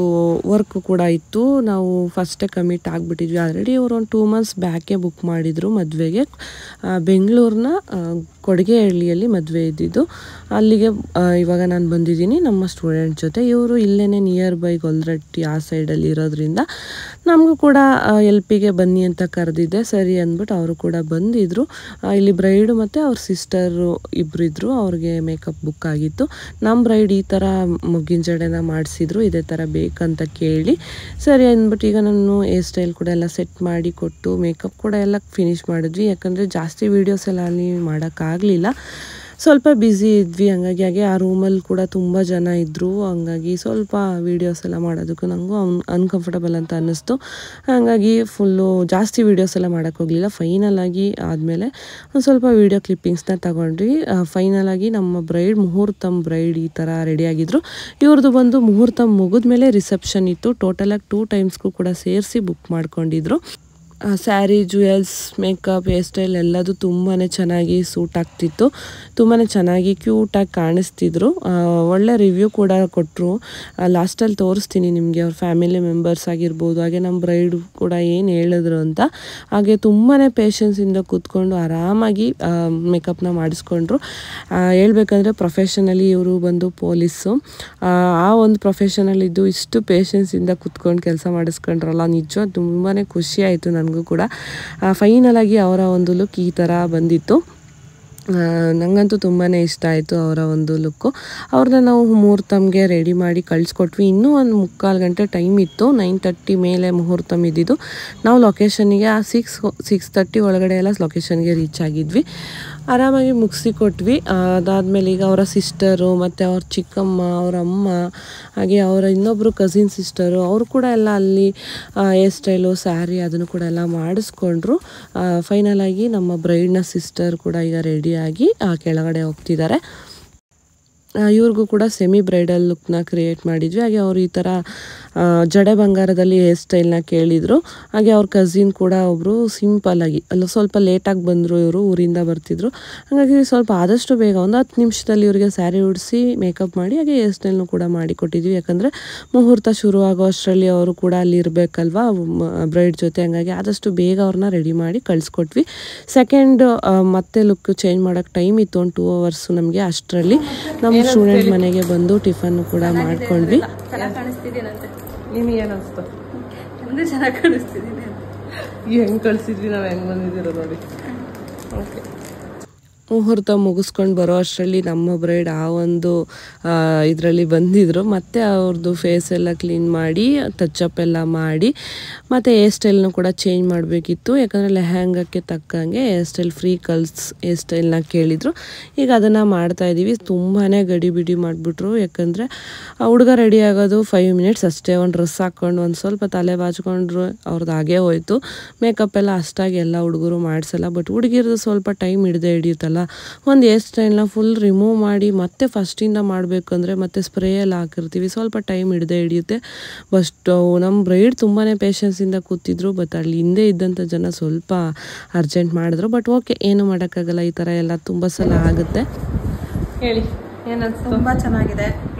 ವರ್ಕ್ ಕೂಡ ಇತ್ತು. ನಾವು ಫಸ್ಟೇ ಕಮಿಟ್ ಆಗಿಬಿಟ್ಟಿದ್ವಿ. ಆಲ್ರೆಡಿ ಅವರು ಒಂದು 2 months ಬ್ಯಾಕೆ ಬುಕ್ ಮಾಡಿದರು ಮದುವೆಗೆ. ಬೆಂಗಳೂರಿನ ಕೊಡಿಗೆಹಳ್ಳಿಯಲ್ಲಿ ಮದುವೆ ಇದ್ದಿದ್ದು. ಅಲ್ಲಿಗೆ ಇವಾಗ ನಾನು ಬಂದಿದ್ದೀನಿ ನಮ್ಮ ಸ್ಟೂಡೆಂಟ್ ಜೊತೆ. ಇವರು ಇಲ್ಲೇ ನಿಯರ್ ಬೈ ಗೊಲ್ರಟ್ಟಿ ಆ ಸೈಡಲ್ಲಿ ಇರೋದ್ರಿಂದ ನಮಗೂ ಕೂಡ ಎಲ್ಪಿಗೆ ಬನ್ನಿ ಅಂತ ಕರೆದಿದ್ದೆ. ಸರಿ ಅಂದ್ಬಿಟ್ಟು ಅವರು ಕೂಡ ಬಂದಿದ್ದರು. ಇಲ್ಲಿ ಬ್ರೈಡು ಮತ್ತು ಅವ್ರ ಸಿಸ್ಟರು ಇಬ್ಬರಿದ್ರು, ಅವ್ರಿಗೆ ಮೇಕಪ್ ಬುಕ್ ಆಗಿತ್ತು. ನಮ್ಮ ಬ್ರೈಡ್ ಈ ಥರ ಮುಗ್ಗಿನ ಜಡೆನ ಮಾಡಿಸಿದ್ರು, ಇದೇ ಥರ ಬೇಕಂತ ಕೇಳಿ. ಸರಿ ಅಂದ್ಬಿಟ್ಟು ಈಗ ನಾನು ಹೇರ್ ಸ್ಟೈಲ್ ಕೂಡ ಎಲ್ಲ ಸೆಟ್ ಮಾಡಿ ಕೊಟ್ಟು ಮೇಕಪ್ ಕೂಡ ಎಲ್ಲ ಫಿನಿಶ್ ಮಾಡಿದ್ವಿ. ಯಾಕಂದರೆ ಜಾಸ್ತಿ ವೀಡಿಯೋಸ್ ಎಲ್ಲ ಅಲ್ಲಿ ಮಾಡೋಕ್ಕಾಗಲಿಲ್ಲ, ಸ್ವಲ್ಪ ಬ್ಯುಸಿ ಇದ್ವಿ. ಹಂಗಾಗಿ ಆ ರೂಮಲ್ಲಿ ಕೂಡ ತುಂಬ ಜನ ಇದ್ದರು. ಹಂಗಾಗಿ ಸ್ವಲ್ಪ ವೀಡಿಯೋಸ್ ಎಲ್ಲ ಮಾಡೋದಕ್ಕೂ ನನಗೂ ಅನ್ಕಂಫರ್ಟಬಲ್ ಅಂತ ಅನ್ನಿಸ್ತು. ಹಾಗಾಗಿ ಫುಲ್ಲು ಜಾಸ್ತಿ ವೀಡಿಯೋಸ್ ಎಲ್ಲ ಮಾಡೋಕ್ಕೋಗಲಿಲ್ಲ. ಫೈನಲಾಗಿ ಆದಮೇಲೆ ಒಂದು ಸ್ವಲ್ಪ ವೀಡಿಯೋ ಕ್ಲಿಪ್ಪಿಂಗ್ಸ್ನ ತಗೊಂಡ್ವಿ. ಫೈನಲಾಗಿ ನಮ್ಮ ಮುಹೂರ್ತಮ್ ಬ್ರೈಡ್ ಈ ಥರ ರೆಡಿಯಾಗಿದ್ದರು. ಇವ್ರದ್ದು ಬಂದು ಮುಹೂರ್ತ ಮುಗಿದ್ಮೇಲೆ ರಿಸೆಪ್ಷನ್ ಇತ್ತು. ಟೋಟಲಾಗಿ 2 times ಕೂಡ ಸೇರಿಸಿ ಬುಕ್ ಮಾಡ್ಕೊಂಡಿದ್ರು. Sari, jewels, makeup, hair style ಎಲ್ಲದು ತುಂಬಾ ಚೆನ್ನಾಗಿ ಸೂಟ್ ಆಗ್ತಿತ್ತು. ತುಂಬಾ ಚೆನ್ನಾಗಿ ಕ್ಯೂಟಾಗಿ ಕಾಣಿಸ್ತಿದ್ರು. ಒಳ್ಳೆ ರಿವ್ಯೂ ಕೂಡ ಕೊಟ್ಟರು. ಲಾಸ್ಟಲ್ಲಿ ತೋರಿಸ್ತೀನಿ ನಿಮಗೆ ಅವ್ರ ಫ್ಯಾಮಿಲಿ ಮೆಂಬರ್ಸ್ ಆಗಿರ್ಬೋದು, ಹಾಗೆ ನಮ್ಮ ಬ್ರೈಡ್ ಕೂಡ ಏನು ಹೇಳಿದ್ರು ಅಂತ. ಹಾಗೆ ತುಂಬಾ ಪೇಷನ್ಸಿಂದ ಕೂತ್ಕೊಂಡು ಆರಾಮಾಗಿ ಮೇಕಪ್ನ ಮಾಡಿಸ್ಕೊಂಡ್ರು. ಹೇಳ್ಬೇಕಂದ್ರೆ ಪ್ರೊಫೆಷನಲಿ ಇವರು ಬಂದು ಪೊಲೀಸು. ಆ ಒಂದು ಪ್ರೊಫೆಷನಲ್ಲಿದ್ದು ಇಷ್ಟು ಪೇಷನ್ಸಿಂದ ಕೂತ್ಕೊಂಡು ಕೆಲಸ ಮಾಡಿಸ್ಕೊಂಡ್ರಲ್ಲ, ನಿಜ ತುಂಬಾ ಖುಷಿ ಆಯಿತು ನನಗೂ ಕೂಡ. ಫೈನಲಾಗಿ ಅವರ ಒಂದು ಲುಕ್ ಈ ಥರ ಬಂದಿತ್ತು. ನನಗಂತೂ ತುಂಬಾ ಇಷ್ಟ ಆಯಿತು ಅವರ ಒಂದು ಲುಕ್ಕು. ಅವ್ರನ್ನ ನಾವು ಮುಹೂರ್ತಮ್ಗೆ ರೆಡಿ ಮಾಡಿ ಕಳಿಸ್ಕೊಟ್ವಿ. ಇನ್ನೂ ಒಂದು 3/4 ಗಂಟೆ ಟೈಮ್ ಇತ್ತು. 9:30 ಮೇಲೆ ಮುಹೂರ್ತಮ್ ಇದ್ದಿದ್ದು. ನಾವು ಲೊಕೇಶನ್ಗೆ 6:30 ಒಳಗಡೆ ಎಲ್ಲ ಲೊಕೇಶನ್ಗೆ ರೀಚ್ ಆಗಿದ್ವಿ. ಆರಾಮಾಗಿ ಮುಗಿಸಿ ಕೊಟ್ವಿ. ಅದಾದಮೇಲೆ ಈಗ ಅವರ ಸಿಸ್ಟರು ಮತ್ತು ಅವ್ರ ಚಿಕ್ಕಮ್ಮ, ಅವ್ರ ಅಮ್ಮ, ಹಾಗೆ ಅವರ ಇನ್ನೊಬ್ಬರು ಕಸಿನ್ ಸಿಸ್ಟರು, ಅವರು ಕೂಡ ಎಲ್ಲ ಅಲ್ಲಿ ಹೇರ್ ಸ್ಟೈಲು, ಸ್ಯಾರಿ ಅದನ್ನು ಕೂಡ ಎಲ್ಲ ಮಾಡಿಸ್ಕೊಂಡ್ರು. ಫೈನಲಾಗಿ ನಮ್ಮ ಬ್ರೈಡ್ನ ಸಿಸ್ಟರ್ ಕೂಡ ಈಗ ರೆಡಿಯಾಗಿ ಕೆಳಗಡೆ ಹೋಗ್ತಿದ್ದಾರೆ. ಇವ್ರಿಗೂ ಕೂಡ ಸೆಮಿ ಬ್ರೈಡಲ್ ಲುಕ್ನ ಕ್ರಿಯೇಟ್ ಮಾಡಿದ್ವಿ. ಹಾಗೆ ಅವರು ಈ ಥರ ಜಡೆ ಬಂಗಾರದಲ್ಲಿ ಹೇರ್ ಸ್ಟೈಲ್ನ ಕೇಳಿದರು. ಹಾಗೆ ಅವ್ರ ಕಸಿನ್ ಕೂಡ ಒಬ್ಬರು ಸಿಂಪಲ್ಲಾಗಿ ಸ್ವಲ್ಪ ಲೇಟಾಗಿ ಬಂದರು. ಇವರು ಊರಿಂದ ಬರ್ತಿದ್ರು. ಹಾಗಾಗಿ ಸ್ವಲ್ಪ ಆದಷ್ಟು ಬೇಗ ಒಂದು 10 ನಿಮಿಷದಲ್ಲಿ ಇವರಿಗೆ ಸ್ಯಾರಿ ಉಡಿಸಿ ಮೇಕಪ್ ಮಾಡಿ ಹಾಗೆ ಹೇರ್ ಸ್ಟೈಲ್ನು ಕೂಡ ಮಾಡಿಕೊಟ್ಟಿದ್ವಿ. ಯಾಕಂದರೆ ಮುಹೂರ್ತ ಶುರು ಆಗೋ ಅಷ್ಟರಲ್ಲಿ ಅವರು ಕೂಡ ಅಲ್ಲಿ ಇರಬೇಕಲ್ವಾ ಬ್ರೈಡ್ ಜೊತೆ. ಹಂಗಾಗಿ ಆದಷ್ಟು ಬೇಗ ಅವ್ರನ್ನ ರೆಡಿ ಮಾಡಿ ಕಳಿಸ್ಕೊಟ್ವಿ. ಸೆಕೆಂಡ್ ಮತ್ತೆ ಲುಕ್ ಚೇಂಜ್ ಮಾಡೋಕ್ಕೆ ಟೈಮ್ ಇತ್ತು, ಒಂದು 2 hours ನಮಗೆ. ಅಷ್ಟರಲ್ಲಿ ನಮ್ಮ ಸ್ಟೂಡೆಂಟ್ ಮನೆಗೆ ಬಂದು ಟಿಫನ್ ಕೂಡ ಮಾಡ್ಕೊಂಡ್ವಿ. ನಿಮಗೆ ಏನಿಸ್ತು? ಮುಂದೆ ಚೆನ್ನಾಗಿ ಕಾಣಿಸ್ತಿದ್ದೀನಿ. ಹೆಂಗೆ ಕಳಿಸಿದ್ವಿ ನಾವು, ಹೆಂಗೆ ಬಂದಿದ್ದೀರೋ ನೋಡಿ. ಓಕೆ, ಮುಹೂರ್ತ ಮುಗಿಸ್ಕೊಂಡು ಬರೋ ಅಷ್ಟರಲ್ಲಿ ನಮ್ಮ ಬ್ರೈಡ್ ಆ ಒಂದು ಇದರಲ್ಲಿ ಬಂದಿದ್ದರು. ಮತ್ತು ಅವ್ರದ್ದು ಫೇಸ್ ಎಲ್ಲ ಕ್ಲೀನ್ ಮಾಡಿ ಟಚಪ್ ಎಲ್ಲ ಮಾಡಿ ಮತ್ತು ಹೇರ್ ಸ್ಟೈಲ್ನು ಕೂಡ ಚೇಂಜ್ ಮಾಡಬೇಕಿತ್ತು. ಯಾಕಂದರೆ ಲೆಹಂಗಕ್ಕೆ ತಕ್ಕಂಗೆ ಹೇರ್ ಸ್ಟೈಲ್ ಫ್ರೀ ಕಲ್ಸ್ ಹೇರ್ ಸ್ಟೈಲ್ನ ಕೇಳಿದರು. ಈಗ ಅದನ್ನು ಮಾಡ್ತಾಯಿದ್ದೀವಿ. ತುಂಬಾ ಗಡಿಬಿಡಿ ಮಾಡಿಬಿಟ್ರು. ಯಾಕಂದರೆ ಹುಡುಗ ರೆಡಿ ಆಗೋದು 5 minutes ಅಷ್ಟೇ. ಒಂದು ಡ್ರೆಸ್ ಹಾಕ್ಕೊಂಡು ಒಂದು ಸ್ವಲ್ಪ ತಲೆ ಬಾಚ್ಕೊಂಡ್ರು, ಅವ್ರದ್ದು ಹಾಗೇ ಹೋಯ್ತು. ಮೇಕಪ್ ಎಲ್ಲ ಅಷ್ಟಾಗಿ ಎಲ್ಲ ಹುಡುಗರು ಮಾಡಿಸಲ್ಲ. ಬಟ್ ಹುಡುಗಿರದು ಸ್ವಲ್ಪ ಟೈಮ್ ಹಿಡಿಯುತ್ತಲ್ಲ. ಒಂದು ಹೇರ್ ಸ್ಟೈಲ್ನ ಫುಲ್ ರಿಮೂವ್ ಮಾಡಿ ಮತ್ತೆ ಫಸ್ಟಿಂದ ಮಾಡಬೇಕಂದ್ರೆ ಮತ್ತೆ ಸ್ಪ್ರೇ ಎಲ್ಲ ಹಾಕಿರ್ತೀವಿ, ಸ್ವಲ್ಪ ಟೈಮ್ ಹಿಡಿಯುತ್ತೆ. ಬಟ್ ನಮ್ಮ ಬ್ರೈಡ್ ತುಂಬಾ ಪೇಷನ್ಸಿಂದ ಕೂತಿದ್ರು. ಬಟ್ ಅಲ್ಲಿ ಹಿಂದೆ ಇದ್ದಂಥ ಜನ ಸ್ವಲ್ಪ ಅರ್ಜೆಂಟ್ ಮಾಡಿದ್ರು. ಬಟ್ ಓಕೆ, ಏನು ಮಾಡೋಕ್ಕಾಗಲ್ಲ, ಈ ಥರ ಎಲ್ಲ ತುಂಬ ಸಲ ಆಗುತ್ತೆ. ಹೇಳಿ ಏನನ್ಸ್ತು? ತುಂಬ ಚೆನ್ನಾಗಿದೆ.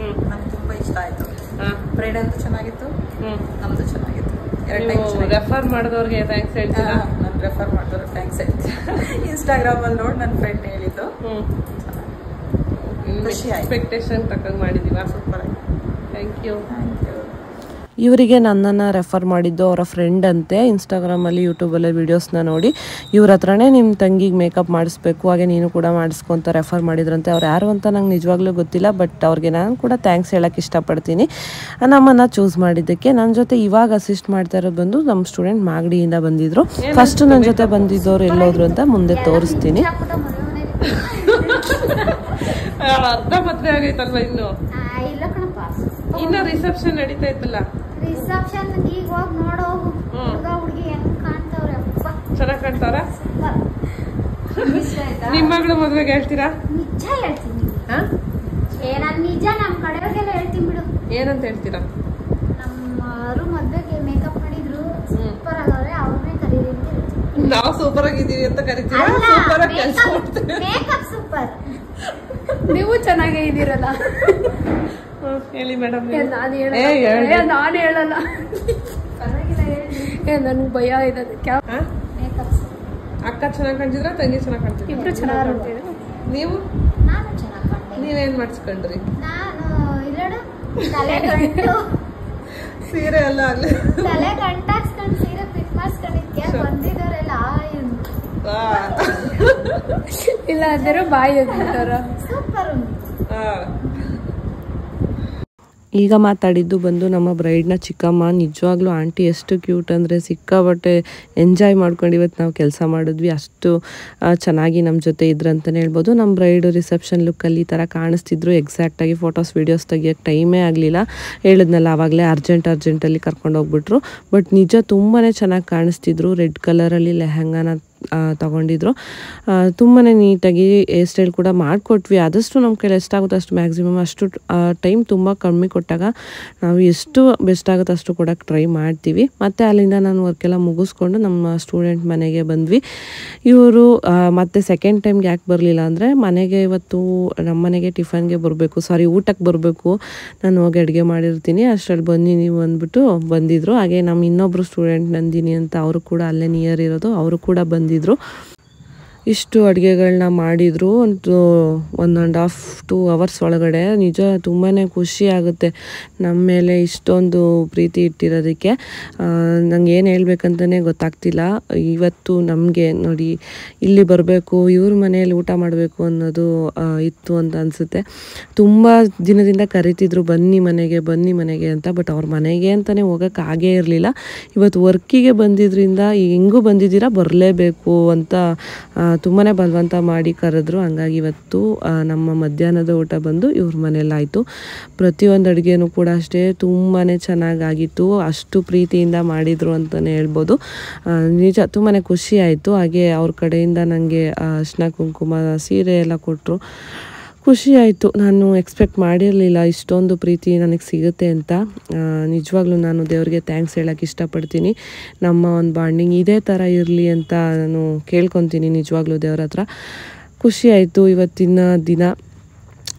ನಮ್ಗೆ ತುಂಬ ಇಷ್ಟ ಆಯಿತು. ಬ್ರೈಡಲ್ದು ಚೆನ್ನಾಗಿತ್ತು, ನಮ್ಮದು ಚೆನ್ನಾಗಿತ್ತು. ರೆಫರ್ ಮಾಡಿದವ್ರಿಗೆ ಥ್ಯಾಂಕ್ಸ್ ಹೇಳ್ತೀರಾ? ನಾನು ರೆಫರ್ ಮಾಡಿದವ್ರಿಗೆ ಥ್ಯಾಂಕ್ಸ್ ಹೇಳ್ತೀನಿ. ಇನ್ಸ್ಟಾಗ್ರಾಮಲ್ಲಿ ನೋಡಿ ನನ್ನ ಫ್ರೆಂಡ್ ಹೇಳಿದ್ದು. ಖುಷಿ ಆಯ್ತು. ಎಕ್ಸ್ಪೆಕ್ಟೇಷನ್ ತಕ್ಕಂಗೆ ಮಾಡಿದ್ದೀವಾ? ಸೂಪರ್ ಆಗಿ. Thank you. Thank you. ಇವರಿಗೆ ನನ್ನನ್ನು ರೆಫರ್ ಮಾಡಿದ್ದು ಅವರ ಫ್ರೆಂಡ್ ಅಂತೆ. ಇನ್ಸ್ಟಾಗ್ರಾಮಲ್ಲಿ ಯೂಟ್ಯೂಬಲ್ಲಿ ವೀಡಿಯೋಸ್ನ ನೋಡಿ ಇವ್ರ ಹತ್ರನೇ ನಿಮ್ಮ ತಂಗಿಗೆ ಮೇಕಪ್ ಮಾಡಿಸ್ಬೇಕು, ಹಾಗೆ ನೀನು ಕೂಡ ಮಾಡಿಸ್ಕೊಂತ ರೆಫರ್ ಮಾಡಿದ್ರಂತೆ. ಅವ್ರು ಯಾರು ಅಂತ ನಂಗೆ ನಿಜವಾಗ್ಲೂ ಗೊತ್ತಿಲ್ಲ, ಬಟ್ ಅವ್ರಿಗೆ ನಾನು ಕೂಡ ಥ್ಯಾಂಕ್ಸ್ ಹೇಳೋಕ್ಕೆ ಇಷ್ಟಪಡ್ತೀನಿ ನಮ್ಮನ್ನು ಚೂಸ್ ಮಾಡಿದ್ದಕ್ಕೆ. ನನ್ನ ಜೊತೆ ಇವಾಗ ಅಸಿಸ್ಟ್ ಮಾಡ್ತಾ ಇರೋದು ಬಂದು ನಮ್ಮ ಸ್ಟೂಡೆಂಟ್ ಮಾಗಡಿಯಿಂದ ಬಂದಿದ್ರು. ಫಸ್ಟ್ ನನ್ನ ಜೊತೆ ಬಂದಿದ್ದವ್ರು ಎಲ್ಲೋದ್ರು ಅಂತ ಮುಂದೆ ತೋರಿಸ್ತೀನಿ. ಅರ್ಧ ಮದ್ವೆ ಆಗೈತಲ್ವಾ ಇನ್ನು? ಇಲ್ಲ ಕಣಪ್ಪ, ಇನ್ನು ರಿಸೆಪ್ಷನ್ ನಡೀತಾ ಇತ್ತಲ್ಲ. ರಿಸೆಪ್ಷನ್ ಈಗ ಹೋಗಿ ನೋಡೋ ಹುಡುಗ ಹುಡುಗಿ ಹೆಂಗ್ ಕಾಣ್ತಾವ್ರೆ. ಚೆನ್ನಾಗ್ ಕಾಣ್ತಾರ? ನಿಮ್ ಮಗಳು ಮದ್ವೆಗೆ ಹೇಳ್ತೀರಾ? ನಿಜ ಹೇಳ್ತೀನಿ. ನಾನು ನಿಜ ನಮ್ ಕಡೆಯವ್ರಿಗೆಲ್ಲ ಹೇಳ್ತೀನಿ ಬಿಡು. ಏನಂತ ಹೇಳ್ತೀರಾ? ನಮ್ಮರು ಮದ್ವೆಗೆ ಮೇಕಪ್ ಮಾಡಿದ್ರು, ಸೂಪರ್ ಆಗವ್ರೆ, ಅವ್ರನ್ನೇ ಕರೀರಿ ಅಂತ ಹೇಳ್ತೀನಿ. ನಾವು ಸೂಪರ್ ಆಗಿದ್ದೀವಿ ಅಂತ ಕರಿತೀರಾ? ಸೂಪರ್ ಆಗಿ ಕೆಲಸ ಮಾಡ್ತೀವಿ. Makeup super. ನೀವು ಚೆನ್ನಾಗೇ ಇದ್ದೀರಲ್ಲ. ಹೇಳಿ ಮೇಡಮ್. ನಾನು ಹೇಳಲ್ಲ. ನನ್ಗೆ ಭಯ ಇದೆ. ಅಕ್ಕ ಚೆನ್ನಾಗ್ ಕಾಣ್ತಿದ್ರ, ತಂಗಿ ಚೆನ್ನಾಗ್ ಕಾಣ್ತಿದ್ರ? ಇಬ್ರು ಚೆನ್ನಾಗಿ ಕಾಣ್ತೀವಿ. ನೀವು? ನಾನು ಚೆನ್ನಾಗಿ ಕಾಣ್ತೀನಿ. ನೀವೇನ್ ಮಾಡಿಸ್ಕೊಂಡ್ರಿ? ನಾನು ಇಲ್ಲಡು ತಲೆ ಗಂಟು ಸೀರೆ ಎಲ್ಲ ಅಲ್ಲಿ ತಲೆ ಗಂಟಾಕ್ಸ್ಕೊಂಡು ಸೀರೆ ಪಿಕ್ ಮಾಡಿಸ್ಕೊಂಡಿದ್ಕೆ ಬಂದಿದ್ದವರೆಲ್ಲ ಇಲ್ಲ ಅಂದರೂ ಬಾಯಿ ಅಂತಾರ. ಸೂಪರ್. ಈಗ ಮಾತಾಡಿದ್ದು ಬಂದು ನಮ್ಮ ಬ್ರೈಡ್ನ ಚಿಕ್ಕಮ್ಮ. ನಿಜವಾಗ್ಲೂ ಆಂಟಿ ಎಷ್ಟು ಕ್ಯೂಟ್ ಅಂದರೆ ಸಿಕ್ಕಾಬಟ್ಟೆ ಎಂಜಾಯ್ ಮಾಡ್ಕೊಂಡು ಇವತ್ತು ನಾವು ಕೆಲಸ ಮಾಡಿದ್ವಿ. ಅಷ್ಟು ಚೆನ್ನಾಗಿ ನಮ್ಮ ಜೊತೆ ಇದ್ರಂತಲೇ ಹೇಳ್ಬೋದು. ನಮ್ಮ ಬ್ರೈಡು ರಿಸೆಪ್ಷನ್ ಲುಕ್ಕಲ್ಲಿ ಈ ಥರ ಕಾಣಿಸ್ತಿದ್ರು. ಎಕ್ಸಾಕ್ಟಾಗಿ ಫೋಟೋಸ್ ವೀಡಿಯೋಸ್ ತೆಗಿಯೋಕ್ಕೆ ಟೈಮೇ ಆಗಲಿಲ್ಲ. ಹೇಳಿದ್ನಲ್ಲ ಆವಾಗಲೇ ಅರ್ಜೆಂಟಲ್ಲಿ ಕರ್ಕೊಂಡು ಹೋಗ್ಬಿಟ್ರು. ಬಟ್ ನಿಜ ತುಂಬಾ ಚೆನ್ನಾಗಿ ಕಾಣಿಸ್ತಿದ್ರು. ರೆಡ್ ಕಲರಲ್ಲಿ ಲೆಹಂಗಾನ ತಗೊಂಡಿದ್ರು. ತುಂಬಾ ನೀಟಾಗಿ ಹೇರ್ ಸ್ಟೈಲ್ ಕೂಡ ಮಾಡಿಕೊಟ್ವಿ. ಆದಷ್ಟು ನಮ್ಮ ಕೈಲಿ ಎಷ್ಟಾಗುತ್ತೋ ಅಷ್ಟು ಮ್ಯಾಕ್ಸಿಮಮ್ ಅಷ್ಟು ಟೈಮ್ ತುಂಬ ಕಮ್ಮಿ ಕೊಟ್ಟಾಗ ನಾವು ಎಷ್ಟು ಬೆಸ್ಟ್ ಆಗುತ್ತೋ ಅಷ್ಟು ಕೊಡೋಕ್ಕೆ ಟ್ರೈ ಮಾಡ್ತೀವಿ. ಮತ್ತು ಅಲ್ಲಿಂದ ನಾನು ವರ್ಕೆಲ್ಲ ಮುಗಿಸ್ಕೊಂಡು ನಮ್ಮ ಸ್ಟೂಡೆಂಟ್ ಮನೆಗೆ ಬಂದ್ವಿ. ಇವರು ಮತ್ತೆ ಸೆಕೆಂಡ್ ಟೈಮ್ಗೆ ಯಾಕೆ ಬರಲಿಲ್ಲ ಅಂದರೆ ಮನೆಗೆ ಇವತ್ತು ನಮ್ಮ ಮನೆಗೆ ಟಿಫನ್ಗೆ ಬರಬೇಕು, ಊಟಕ್ಕೆ ಬರಬೇಕು, ನಾನು ಹೋಗಿ ಅಡುಗೆ ಮಾಡಿರ್ತೀನಿ, ಅಷ್ಟರಲ್ಲಿ ಬನ್ನಿ ನೀವು ಅಂದ್ಬಿಟ್ಟು ಬಂದಿದ್ರು. ಹಾಗೆ ನಮ್ಮ ಇನ್ನೊಬ್ಬರು ಸ್ಟೂಡೆಂಟ್ ನಂದಿನಿ ಅಂತ, ಅವರು ಕೂಡ ಅಲ್ಲೇ ನಿಯರ್ ಇರೋದು, ಅವರು ಕೂಡ ಬಂದಿದ್ರು. ಇಷ್ಟು ಅಡುಗೆಗಳನ್ನ ಮಾಡಿದರು. ಒಂದು 1.5-2 ಅವರ್ಸ್ ಒಳಗಡೆ. ನಿಜ ತುಂಬಾ ಖುಷಿ ಆಗುತ್ತೆ ನಮ್ಮ ಮೇಲೆ ಇಷ್ಟೊಂದು ಪ್ರೀತಿ ಇಟ್ಟಿರೋದಕ್ಕೆ. ನಂಗೆ ಏನು ಹೇಳ್ಬೇಕಂತಲೇ ಗೊತ್ತಾಗ್ತಿಲ್ಲ. ಇವತ್ತು ನಮಗೆ ನೋಡಿ ಇಲ್ಲಿ ಬರಬೇಕು, ಇವ್ರ ಮನೆಯಲ್ಲಿ ಊಟ ಮಾಡಬೇಕು ಅನ್ನೋದು ಇತ್ತು ಅಂತ ಅನಿಸುತ್ತೆ. ತುಂಬ ದಿನದಿಂದ ಕರಿತಿದ್ರು ಬನ್ನಿ ಮನೆಗೆ ಅಂತ. ಬಟ್ ಅವ್ರ ಮನೆಗೆ ಅಂತಲೇ ಹೋಗೋಕ್ಕೆ ಆಗೇ ಇರಲಿಲ್ಲ. ಇವತ್ತು ವರ್ಕಿಗೆ ಬಂದಿದ್ದರಿಂದ ಹೆಂಗೂ ಬಂದಿದ್ದೀರಾ ಬರಲೇಬೇಕು ಅಂತ ತುಂಬಾ ಬಲವಂತ ಮಾಡಿ ಕರೆದ್ರು. ಹಂಗಾಗಿ ಇವತ್ತು ನಮ್ಮ ಮಧ್ಯಾಹ್ನದ ಊಟ ಬಂದು ಇವ್ರ ಮನೆಯಲ್ಲಾಯಿತು. ಪ್ರತಿಯೊಂದು ಅಡುಗೆನೂ ಕೂಡ ಅಷ್ಟೇ ತುಂಬಾ ಚೆನ್ನಾಗಾಗಿತ್ತು. ಅಷ್ಟು ಪ್ರೀತಿಯಿಂದ ಮಾಡಿದರು ಅಂತಲೇ ಹೇಳ್ಬೋದು. ನಿಜ ತುಂಬಾ ಖುಷಿ ಆಯಿತು. ಹಾಗೆ ಅವ್ರ ಕಡೆಯಿಂದ ನನಗೆ ಅರಿಶಿನ ಕುಂಕುಮ ಸೀರೆ ಎಲ್ಲ ಕೊಟ್ಟರು. ಖುಷಿ ಆಯಿತು. ನಾನು ಎಕ್ಸ್ಪೆಕ್ಟ್ ಮಾಡಿರಲಿಲ್ಲ ಇಷ್ಟೊಂದು ಪ್ರೀತಿ ನನಗೆ ಸಿಗುತ್ತೆ ಅಂತ. ನಿಜವಾಗ್ಲೂ ನಾನು ದೇವ್ರಿಗೆ ಥ್ಯಾಂಕ್ಸ್ ಹೇಳೋಕ್ಕೆ ಇಷ್ಟಪಡ್ತೀನಿ. ನಮ್ಮ ಒಂದು ಬಾಂಡಿಂಗ್ ಇದೇ ಥರ ಇರಲಿ ಅಂತ ನಾನು ಕೇಳ್ಕೊತೀನಿ ನಿಜವಾಗ್ಲೂ ದೇವ್ರ ಹತ್ರ. ಖುಷಿ ಆಯಿತು ಇವತ್ತಿನ ದಿನ.